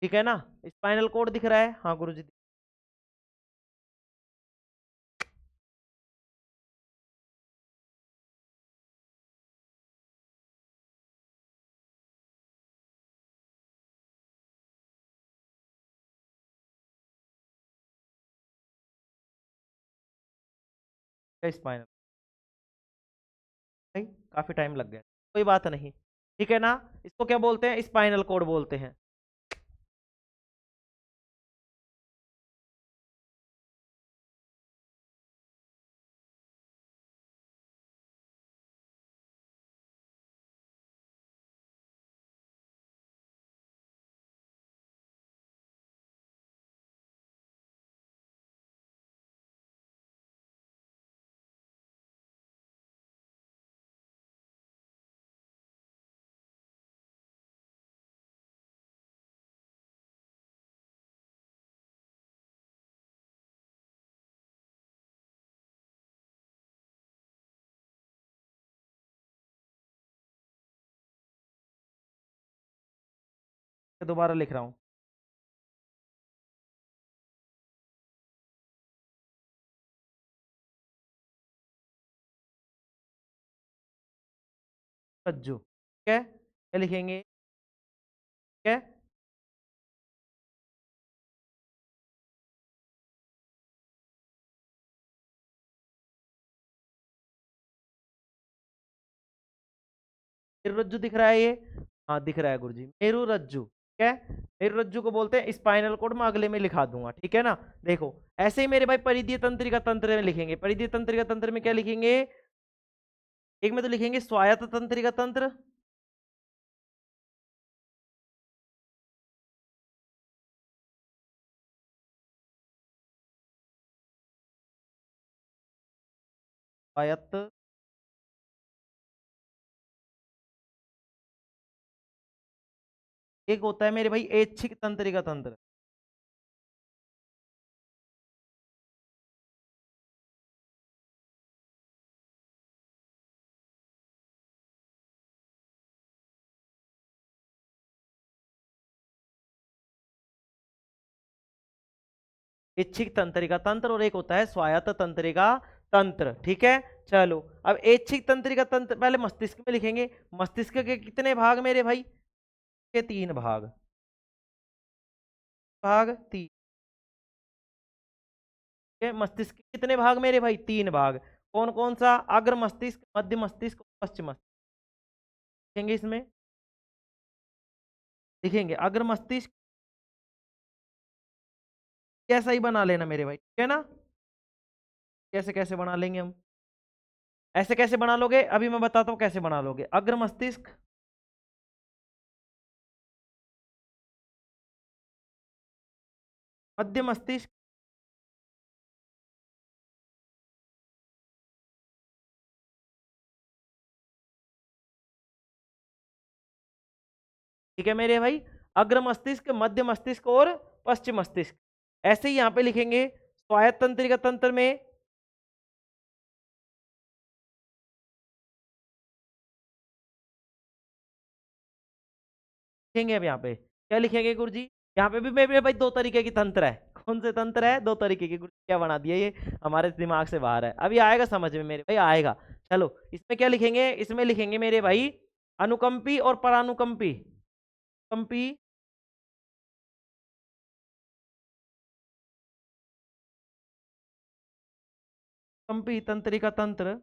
ठीक है ना। स्पाइनल कोड दिख रहा है, हाँ गुरुजी। स्पाइनल, भाई काफी टाइम लग गया, कोई बात नहीं। ठीक है ना, इसको क्या बोलते हैं, स्पाइनल कोड बोलते हैं। दोबारा लिख रहा हूँ। रज्जु, ठीक है, क्या लिखेंगे, ठीक है। मेरु रज्जु दिख रहा है ये, हाँ दिख रहा है गुरुजी, मेरु रज्जु, ठीक है। मेरु रज्जु को बोलते हैं स्पाइनल कोड, मैं अगले में लिखा दूंगा, ठीक है ना। देखो ऐसे ही मेरे भाई परिधीय तंत्रिका तंत्र में लिखेंगे, परिधीय तंत्रिका तंत्र में क्या लिखेंगे, एक में तो लिखेंगे स्वायत्त तंत्रिका तंत्र, स्वायत्त, एक होता है मेरे भाई ऐच्छिक तंत्रिका तंत्र। ऐच्छिक तंत्रिका तंत्र, और एक होता है स्वायत्त तंत्रिका तंत्र, ठीक है। चलो अब ऐच्छिक तंत्रिका तंत्र पहले मस्तिष्क में लिखेंगे। मस्तिष्क के कितने भाग मेरे भाई, के तीन भाग, भाग तीन, ठीक है। मस्तिष्क के कितने भाग मेरे भाई, तीन भाग। कौन कौन सा, अग्र मस्तिष्क, मध्य मस्तिष्क, पश्चिम मस्तिष्क। लिखेंगे इसमें, लिखेंगे अग्र मस्तिष्क, कैसा ही बना लेना मेरे भाई, ठीक है ना। कैसे कैसे बना लेंगे हम, ऐसे कैसे बना लोगे, अभी मैं बताता हूं कैसे बना लोगे। अग्र मस्तिष्क, मध्य मस्तिष्क, ठीक है मेरे भाई। अग्र मस्तिष्क, मध्य मस्तिष्क और पश्चिम मस्तिष्क। ऐसे ही यहां पे लिखेंगे स्वायत्त तंत्रिका तंत्र में, लिखेंगे अब यहाँ पे क्या लिखेंगे गुरु जी, यहाँ पे भी मेरे भाई दो तरीके की तंत्र है। कौन से तंत्र है, दो तरीके की, गुरु जी क्या बना दिया ये, हमारे दिमाग से बाहर है, अभी आएगा समझ में मेरे भाई, आएगा। चलो इसमें क्या लिखेंगे, इसमें लिखेंगे मेरे भाई अनुकंपी और परानुकंपी, कंपी, कंपी तंत्रिका तंत्र,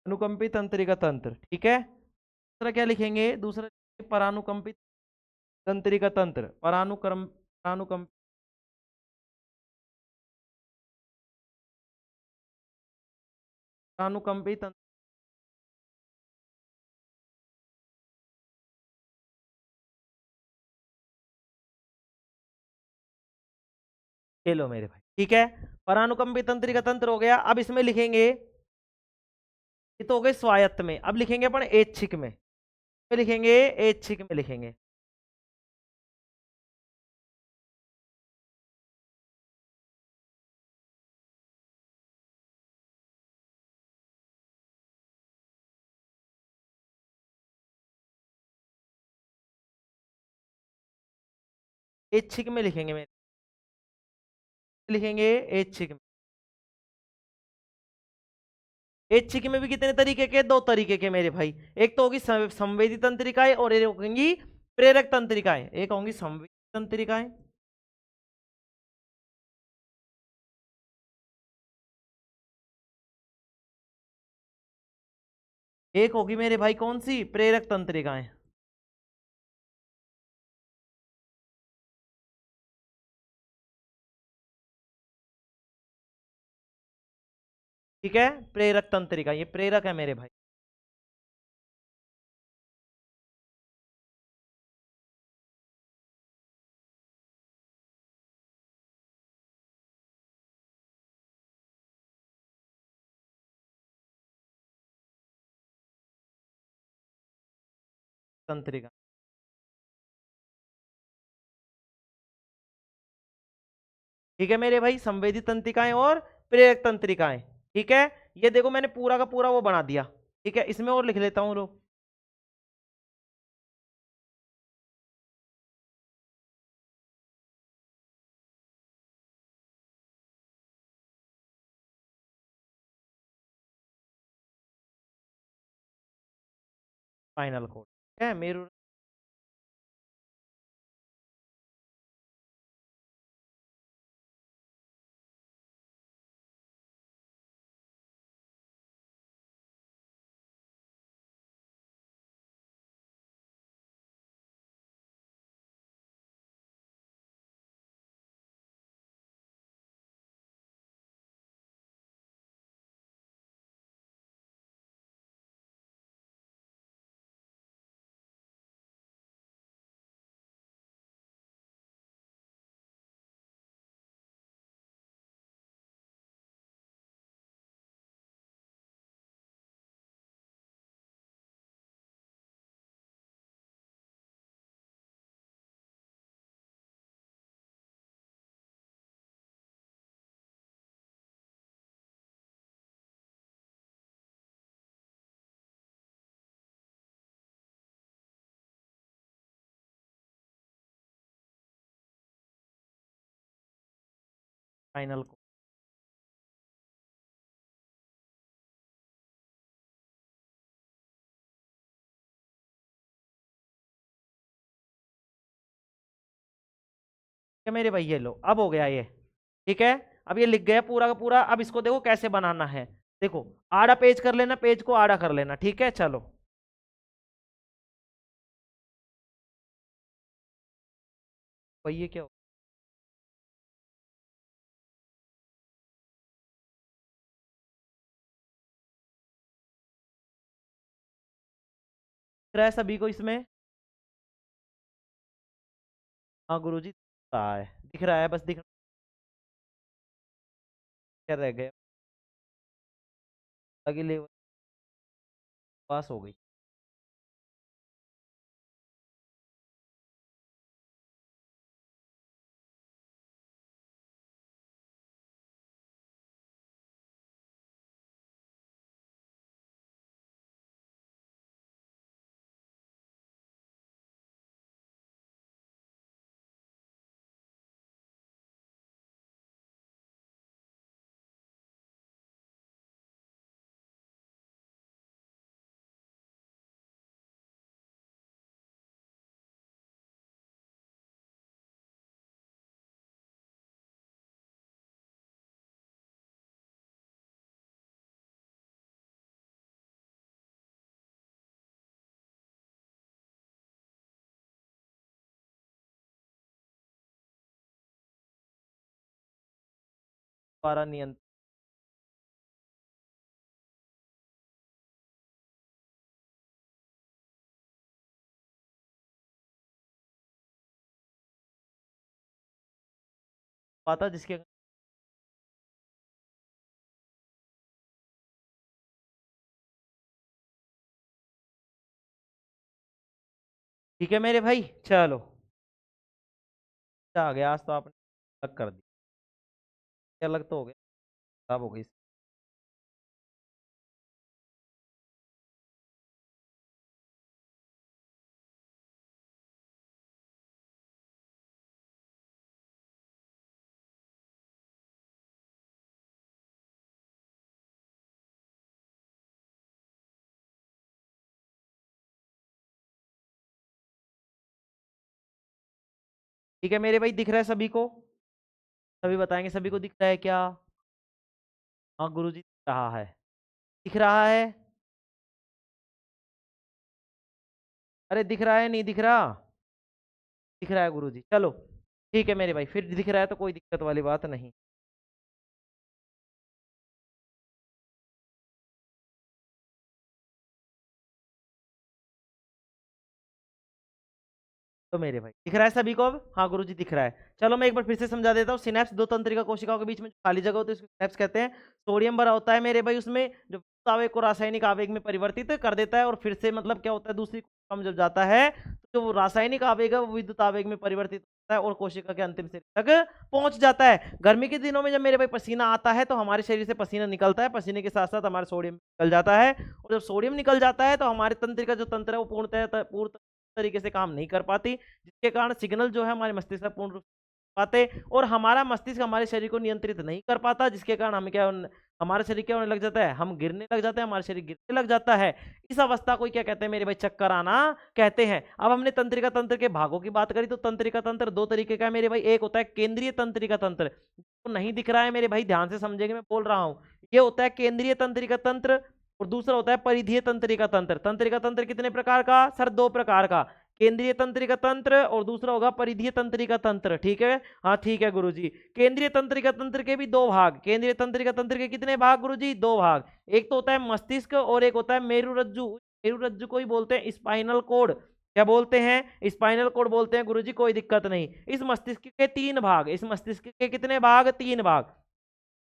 अनुकंपी तंत्रिका तंत्र, ठीक है। दूसरा क्या लिखेंगे, दूसरा परानुकंपी तंत्रिका तंत्र, परानुक्रम, परानुकंपी, परानुकंपी तंत्र। ये लो मेरे भाई, ठीक है। परानुकंपी तंत्रिका तंत्र हो गया। अब इसमें लिखेंगे, ये तो हो गए स्वायत्त में, अब लिखेंगे अपन ऐच्छिक में, लिखेंगे ऐच्छिक में लिखेंगे, ऐच्छिक में लिखेंगे मेरे, लिखेंगे ऐच्छिक में। ऐच्छिक में भी कितने तरीके के, दो तरीके के मेरे भाई। एक तो होगी संवेदी तंत्रिकाएं और एक होंगी प्रेरक तंत्रिकाएं। एक होंगी संवेदी तंत्रिकाएं, एक होगी मेरे भाई कौन सी, प्रेरक तंत्रिकाएं। ठीक है, प्रेरक तंत्रिका, ये प्रेरक है मेरे भाई। तंत्रिका, ठीक है मेरे भाई, संवेदी तंत्रिकाएं और प्रेरक तंत्रिकाएं। ठीक है, ये देखो मैंने पूरा का पूरा वो बना दिया। ठीक है, इसमें और लिख लेता हूँ लो। फाइनल कोड, ठीक है मेरू। फाइनल कोड, ठीक है मेरे भाई, ये लो अब हो गया ये। ठीक है, अब ये लिख गया पूरा का पूरा। अब इसको देखो कैसे बनाना है। देखो, आड़ा पेज कर लेना, पेज को आड़ा कर लेना। ठीक है, चलो। भाई ये क्या हो रहा है सभी को इसमें? हाँ गुरुजी, दिख रहा है, दिख रहा है, बस दिख क्या रह गया। अगली लेवल पास हो गई। द्वारा नियंत्रित, पाता जिसके, ठीक है मेरे भाई, चलो। आ गया, आज तो आपने अलग कर दी। अलग तो हो गया, खराब हो गई। ठीक है मेरे भाई, दिख रहा है सभी को? सभी बताएंगे, सभी को दिख रहा है क्या? हाँ गुरुजी, दिख रहा है। दिख रहा है? अरे दिख रहा है, नहीं दिख रहा? दिख रहा है गुरुजी, चलो ठीक है मेरे भाई, फिर दिख रहा है तो कोई दिक्कत वाली बात नहीं। तो मेरे भाई दिख रहा है सभी को अब? हाँ गुरुजी दिख रहा है। चलो मैं एक बार फिर से समझा देता हूँ। सिनेप्स दो तंत्रिका कोशिकाओं के बीच में जो खाली जगह होती है उसको सिनेप्स कहते हैं। सोडियम भरा होता है मेरे भाई उसमें, जो आवेग को रासायनिक आवेग में परिवर्तित कर देता है, और फिर से मतलब क्या होता है, दूसरी कोशिका में जब जाता है तो जो रासायनिक आवेग है वो विद्युत आवेग में परिवर्तित होता है और कोशिका के अंतिम सिरे तक पहुंच जाता है। गर्मी के दिनों में जब मेरे भाई पसीना आता है तो हमारे शरीर से पसीना निकलता है, पसीने के साथ साथ हमारा सोडियम निकल जाता है, और जब सोडियम निकल जाता है तो हमारे तंत्रिका जो तंत्र है वो पूर्ण तरीके से काम नहीं कर पाती, जिसके कारण सिग्नल जो है हमारे मस्तिष्क का पूर्ण रूप से पाते, और हमारा मस्तिष्क हमारे शरीर को नियंत्रित नहीं कर पाता, जिसके कारण हमें क्या हमारा शरीर क्या होने लग जाता है, हम गिरने लग जाते हैं, हमारा शरीर गिरने लग जाता है। इस अवस्था को क्या कहते हैं मेरे भाई? चक्कर आना कहते हैं। अब हमने तंत्रिका तंत्र के भागों की बात करी, तो तंत्रिका तंत्र दो तरीके का है मेरे भाई। एक होता है केंद्रीय तंत्रिका तंत्र, तो नहीं दिख रहा है मेरे भाई, ध्यान से समझेंगे मैं बोल रहा हूं। ये होता है केंद्रीय तंत्रिका तंत्र, और दूसरा होता है परिधीय तंत्रिका तंत्र। तंत्रिका तंत्र कितने प्रकार का सर? दो प्रकार का, केंद्रीय तंत्रिका तंत्र और दूसरा होगा परिधीय तंत्रिका तंत्र। ठीक है, हाँ ठीक है गुरुजी। केंद्रीय तंत्रिका तंत्र के भी दो भाग, केंद्रीय तंत्रिका तंत्र के कितने भाग गुरुजी? दो भाग। एक तो होता है मस्तिष्क और एक होता है मेरुरज्जु। मेरुरज्जु को ही बोलते हैं स्पाइनल कोड। क्या बोलते हैं? स्पाइनल कोड बोलते हैं गुरुजी, कोई दिक्कत नहीं। इस मस्तिष्क के तीन भाग, इस मस्तिष्क के कितने भाग? तीन भाग।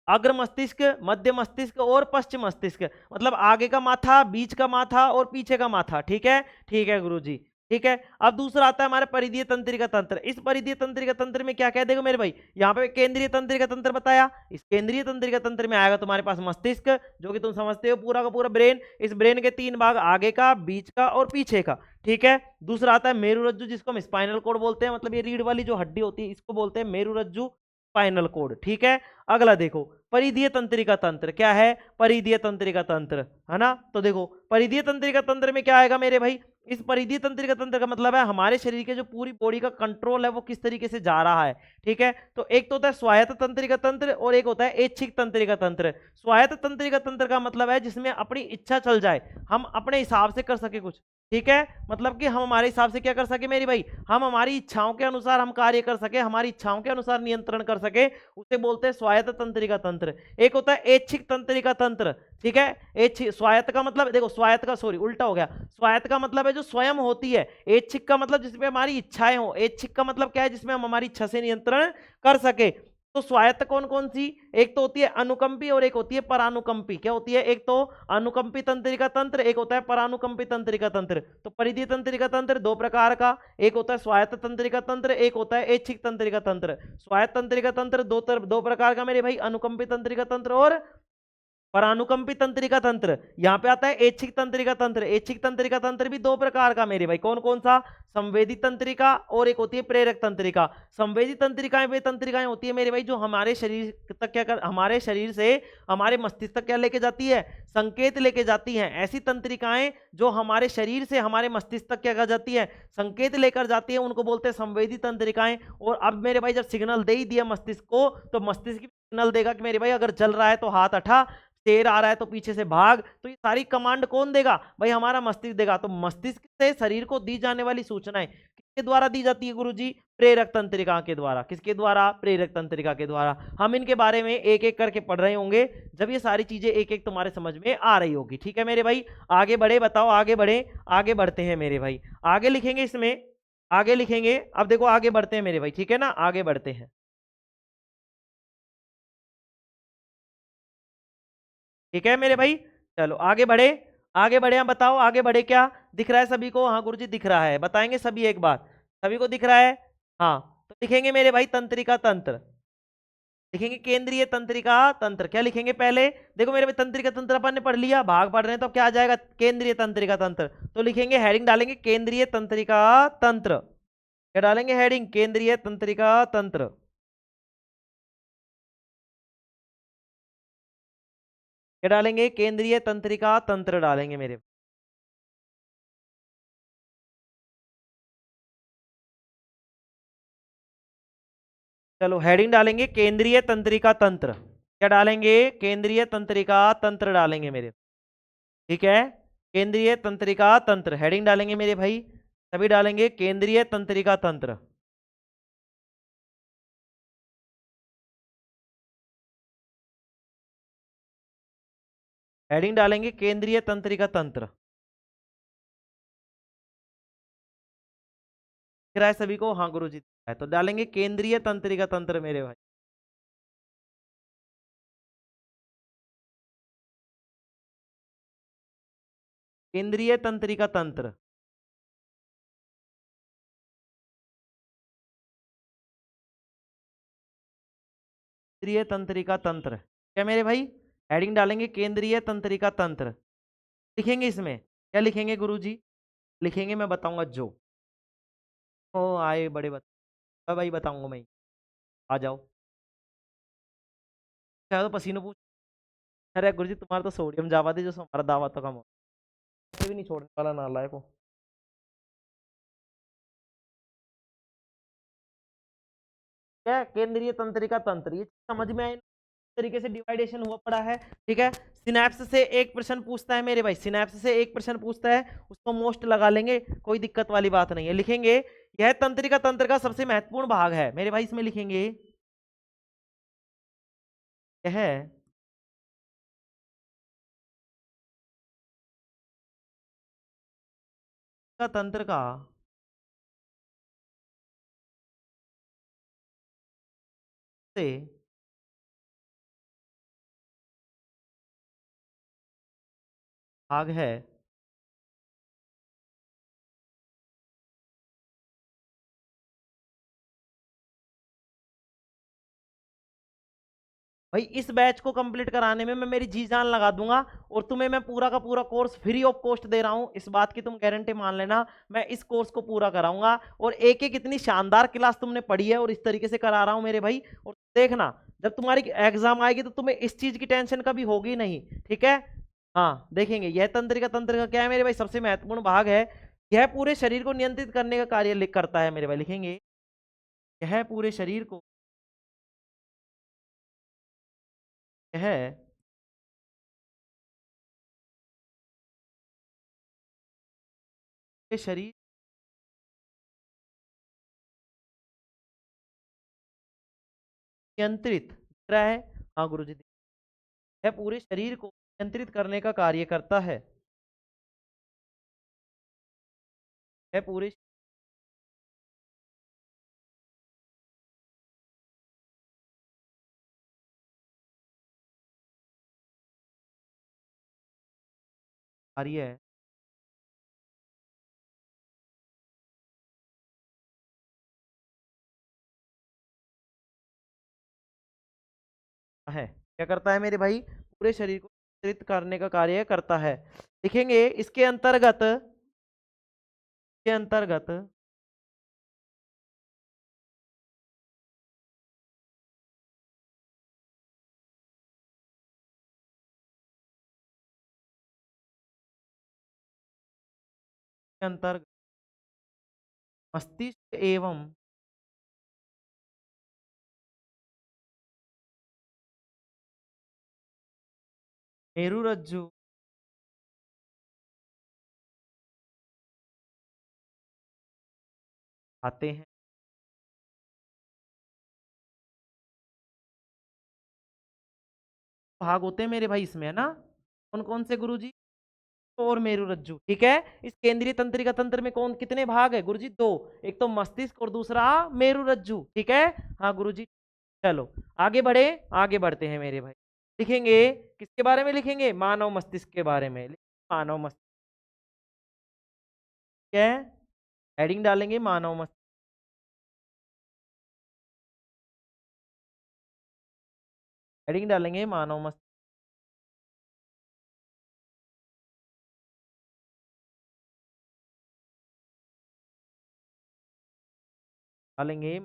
अग्र मस्तिष्क, मध्य मस्तिष्क और पश्चिम मस्तिष्क, मतलब आगे का माथा, बीच का माथा और पीछे का माथा। ठीक है गुरुजी, ठीक है। अब दूसरा आता है हमारा परिधीय तंत्रिका तंत्र। इस परिधीय तंत्रिका तंत्र में क्या कह देगा मेरे भाई? यहाँ पे केंद्रीय तंत्रिका तंत्र बताया, इस केंद्रीय तंत्रिका तंत्र में आएगा तुम्हारे पास मस्तिष्क, जो कि तुम समझते हो पूरा का पूरा ब्रेन। इस ब्रेन के तीन भाग, आगे का, बीच का और पीछे का। ठीक है। दूसरा आता है मेरुरज्जु, जिसको हम स्पाइनल कोड बोलते हैं, मतलब ये रीढ़ वाली जो हड्डी होती है इसको बोलते हैं मेरुरज्जु स्पाइनल कोड। ठीक है। अगला देखो, परिधीय तंत्रिका तंत्र क्या है? परिधीय तंत्रिका तंत्र, है ना? तो देखो परिधीय तंत्रिका तंत्र में क्या आएगा मेरे भाई? इस परिधीय तंत्रिका तंत्र का मतलब है हमारे शरीर के जो पूरी बॉडी का कंट्रोल है वो किस तरीके से जा रहा है। ठीक है। तो एक तो होता है स्वायत्त तंत्रिका तंत्र और एक होता है ऐच्छिक तंत्रिका तंत्र। स्वायत्त तंत्रिका तंत्र का मतलब है जिसमें अपनी इच्छा चल जाए, हम अपने हिसाब से कर सके कुछ। ठीक है, मतलब कि हम हमारे हिसाब से क्या कर सके मेरी भाई? हम हमारी इच्छाओं के अनुसार हम कार्य कर सके, हमारी इच्छाओं के अनुसार नियंत्रण कर सके, उसे बोलते हैं स्वायत्त तंत्रिका तंत्र। एक होता है ऐच्छिक तंत्रिका तंत्र। ठीक है। ऐच्छिक, स्वायत्त का मतलब देखो, स्वायत्त का सॉरी उल्टा हो गया, स्वायत्त का मतलब है जो स्वयं होती है, ऐच्छिक का मतलब जिसमें हमारी इच्छाएं हो। ऐच्छिक का मतलब क्या है? जिसमें हम हमारी इच्छा से नियंत्रण कर सके। तो स्वायत्त कौन कौन सी? एक तो होती है अनुकंपी और एक होती है परानुकंपी। क्या होती है? एक तो अनुकंपी तंत्रिका तंत्र, एक होता है परानुकंपी तंत्रिका तंत्र। तो परिधीय तंत्रिका तंत्र दो प्रकार का, एक होता है स्वायत्त तंत्रिका तंत्र, एक होता है ऐच्छिक तंत्रिका तंत्र। स्वायत्त तंत्रिका तंत्र दो प्रकार का मेरे भाई, अनुकंपी तंत्रिका तंत्र और परानुकंपी तंत्रिका तंत्र। यहां पे आता है ऐच्छिक तंत्रिका तंत्र। ऐच्छिक तंत्रिका तंत्र भी दो प्रकार का मेरे भाई, कौन कौन सा? संवेदी तंत्रिका और एक होती है प्रेरक तंत्रिका। संवेदी तंत्रिकाएं वे तंत्रिकाएं होती है मेरे भाई जो हमारे शरीर तक क्या कर, हमारे शरीर से हमारे मस्तिष्क तक क्या लेके जाती है? संकेत लेके जाती हैं। ऐसी तंत्रिकाएं जो हमारे शरीर से हमारे मस्तिष्क तक क्या कर जाती है? संकेत लेकर जाती है, उनको बोलते हैं संवेदी तंत्रिकाएं। और अब मेरे भाई जब सिग्नल दे ही दिया मस्तिष्क को, तो मस्तिष्क सिग्नल देगा कि मेरे भाई अगर जल रहा है तो हाथ हटा, शेर आ रहा है तो पीछे से भाग। तो ये सारी कमांड कौन देगा भाई? हमारा मस्तिष्क देगा। तो मस्तिष्क से शरीर को दी जाने वाली सूचनाएं किसके द्वारा दी जाती है गुरुजी? प्रेरक तंत्रिका के द्वारा। किसके द्वारा? प्रेरक तंत्रिका के द्वारा। हम इनके बारे में एक एक करके पढ़ रहे होंगे जब ये सारी चीजें एक एक तुम्हारे समझ में आ रही होगी। ठीक है मेरे भाई, आगे बढ़े, बताओ आगे बढ़े। आगे बढ़ते हैं मेरे भाई, आगे लिखेंगे इसमें, आगे लिखेंगे। अब देखो आगे बढ़ते हैं मेरे भाई, ठीक है ना? आगे बढ़ते हैं, ठीक है मेरे भाई। चलो आगे बढ़े, आगे बढ़े। हम बताओ आगे बढ़े, क्या दिख रहा है सभी को? हाँ गुरुजी दिख रहा है, बताएंगे सभी एक बार। सभी को दिख रहा है? हाँ, तो लिखेंगे मेरे भाई तंत्रिका तंत्र, लिखेंगे केंद्रीय तंत्रिका तंत्र। क्या लिखेंगे पहले? देखो मेरे भाई तंत्रिका तंत्र अपन ने पढ़ लिया, भाग पढ़ रहे हैं तो अब क्या आ जाएगा? केंद्रीय तंत्रिका तंत्र। तो लिखेंगे, हेडिंग डालेंगे केंद्रीय तंत्रिका तंत्र। क्या डालेंगे हेडिंग? केंद्रीय तंत्रिका तंत्र। क्या डालेंगे? केंद्रीय तंत्रिका तंत्र डालेंगे मेरे। चलो हेडिंग डालेंगे केंद्रीय तंत्रिका तंत्र। क्या डालेंगे? केंद्रीय तंत्रिका तंत्र डालेंगे मेरे। ठीक है, केंद्रीय तंत्रिका तंत्र हेडिंग डालेंगे मेरे भाई। सभी डालेंगे केंद्रीय तंत्रिका तंत्र। हेडिंग डालेंगे केंद्रीय तंत्रिका तंत्र। दिख रहा है सभी को? हाँ गुरु जी, तो डालेंगे केंद्रीय तंत्रिका तंत्र मेरे भाई। केंद्रीय तंत्रिका तंत्र। केंद्रीय तंत्रिका तंत्र क्या मेरे भाई? हेडिंग डालेंगे केंद्रीय तंत्रिका तंत्र। लिखेंगे इसमें क्या लिखेंगे गुरु जी? लिखेंगे, मैं बताऊंगा जो। ओ आए बड़े भाई बताऊंगा मैं। आ जाओ। क्या तो पसीनो पूछ। अरे गुरु जी तुम्हारा तो सोडियम जावा दे, जो हमारा दावा तो कम हो। ऐसे भी नहीं छोड़ने वाला नालायक को। क्या केंद्रीय तंत्रिका तंत्र, ये समझ में आए? तरीके से डिवाइडेशन हुआ पड़ा है। ठीक है, सिनेप्स से एक प्रश्न पूछता है मेरे भाई, सिनेप्स से एक प्रश्न पूछता है, उसको मोस्ट लगा लेंगे, कोई दिक्कत वाली बात नहीं है। लिखेंगे यह तंत्रिका तंत्र का सबसे महत्वपूर्ण भाग है मेरे भाई, इसमें लिखेंगे यह का तंत्र का से भाग है। भाई इस बैच को कंप्लीट कराने में मैं मेरी जी जान लगा दूंगा, और तुम्हें मैं पूरा का पूरा कोर्स फ्री ऑफ कॉस्ट दे रहा हूं, इस बात की तुम गारंटी मान लेना। मैं इस कोर्स को पूरा कराऊंगा, और एक एक इतनी शानदार क्लास तुमने पढ़ी है और इस तरीके से करा रहा हूं मेरे भाई। और देखना जब तुम्हारी एग्जाम आएगी तो तुम्हें इस चीज की टेंशन कभी होगी नहीं। ठीक है, हाँ देखेंगे यह तंत्र का क्या है मेरे भाई, सबसे महत्वपूर्ण भाग है। यह पूरे शरीर को नियंत्रित करने का कार्य करता है मेरे भाई। लिखेंगे यह पूरे शरीर को, यह शरीर नियंत्रित कर रहा है। हाँ गुरु जी, यह पूरे शरीर को नियंत्रित करने का कार्य करता है। यह पूरे कार्य है। क्या करता है मेरे भाई? पूरे शरीर को नियंत्रित करने का कार्य करता है। लिखेंगे इसके अंतर्गत, के अंतर्गत के अंतर्गत मस्तिष्क एवं मेरुरज्जु आते हैं। भाग होते हैं मेरे भाई इसमें, है ना? कौन कौन से गुरु जी? और मेरुरज्जु। ठीक है, इस केंद्रीय तंत्रिका तंत्र में कौन कितने भाग है गुरु जी? दो, एक तो मस्तिष्क और दूसरा मेरुरज्जु। ठीक है, हाँ गुरु जी। चलो आगे बढ़े, आगे बढ़ते हैं मेरे भाई। लिखेंगे किसके बारे में? लिखेंगे मानव मस्तिष्क के बारे में। मानव मस्तिष्क है, हेडिंग डालेंगे मानव मस्तिष्क। हेडिंग डालेंगे मानव मस्तिष्क। डालेंगे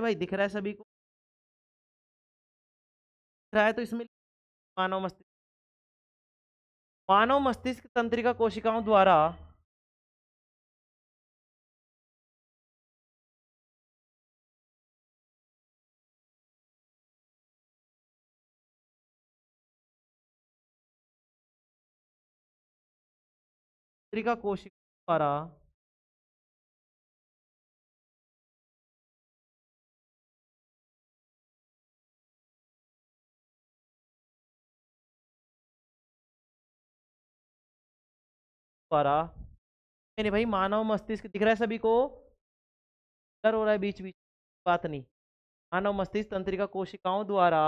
भाई दिख रहा है सभी को? दिख रहा है तो इसमें मानव मस्तिष्क, मानव मस्तिष्क तंत्रिका कोशिकाओं द्वारा तंत्रिका कोशिकाओं द्वारा द्वारा मेरे भाई मानव मस्तिष्क दिख रहा है सभी को? डर हो रहा है बीच बीच, बात नहीं। मानव मस्तिष्क तंत्रिका कोशिकाओं द्वारा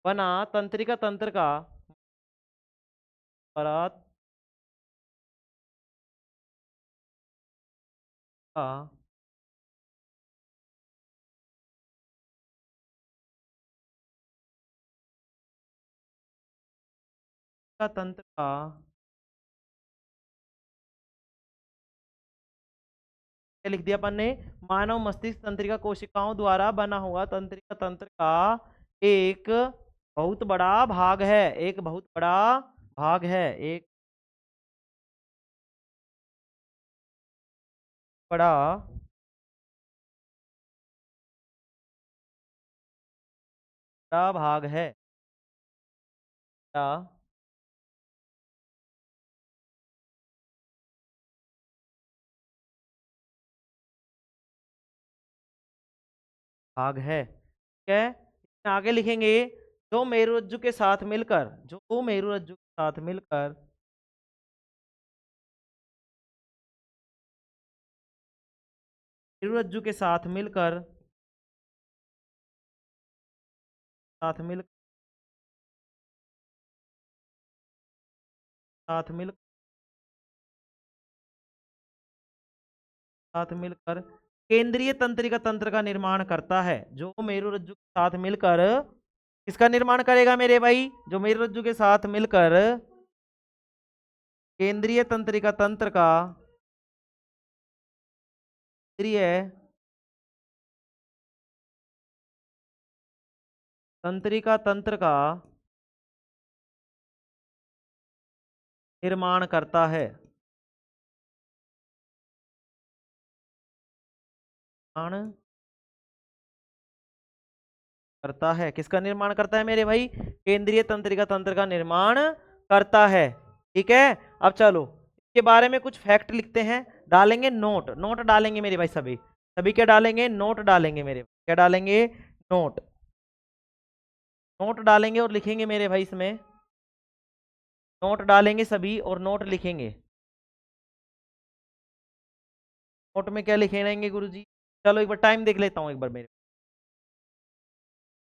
बना तंत्रिका तंत्र का द्वारा का तंत्र का क्या लिख दिया अपन ने? मानव मस्तिष्क तंत्रिका कोशिकाओं द्वारा बना हुआ तंत्रिका तंत्र का एक बहुत बड़ा भाग है, एक बहुत बड़ा भाग है, एक बड़ा बड़ा भाग है, बड़ा भाग है, ठीक है। इसमें आगे लिखेंगे जो मेरुरज्जु के साथ मिलकर, जो मेरुरज्जु के साथ मिलकर मेरुरज्जु के साथ मिलकर साथ मिल साथ मिल साथ मिलकर केंद्रीय तंत्रिका तंत्र का निर्माण करता है। जो मेरुरज्जु के साथ मिलकर किसका निर्माण करेगा मेरे भाई? जो मेरुरज्जु के साथ मिलकर केंद्रीय तंत्रिका तंत्र का केंद्रीय तंत्रिका तंत्र का निर्माण करता है, निर्माण करता है। किसका निर्माण करता है मेरे भाई? केंद्रीय तंत्रिका तंत्र का निर्माण करता है, ठीक है। अब चलो इसके बारे में कुछ फैक्ट लिखते हैं, डालेंगे नोट, नोट डालेंगे मेरे भाई सभी, सभी क्या डालेंगे? नोट डालेंगे मेरे भाई, क्या डालेंगे? नोट, नोट डालेंगे और लिखेंगे मेरे भाई इसमें, नोट डालेंगे सभी और नोट लिखेंगे। नोट में क्या लिखे रहेंगे गुरुजी? चलो एक बार टाइम देख लेता हूँ एक बार मेरे,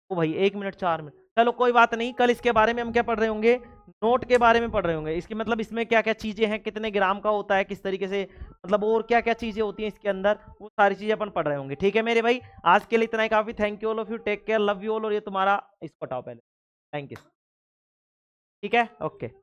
ओ भाई 1 मिनट 4 मिनट, चलो कोई बात नहीं। कल इसके बारे में हम क्या पढ़ रहे होंगे? नोट के बारे में पढ़ रहे होंगे। इसके मतलब इसमें क्या क्या चीजें हैं, कितने ग्राम का होता है, किस तरीके से मतलब और क्या क्या चीजें होती हैं इसके अंदर, वो सारी चीजें अपन पढ़ रहे होंगे, ठीक है मेरे भाई। आज के लिए इतना ही काफी। Thank you all of you, take care, love you all. और ये तुम्हारा इसको हटाओ पहले, थैंक यू, ठीक है, ओके।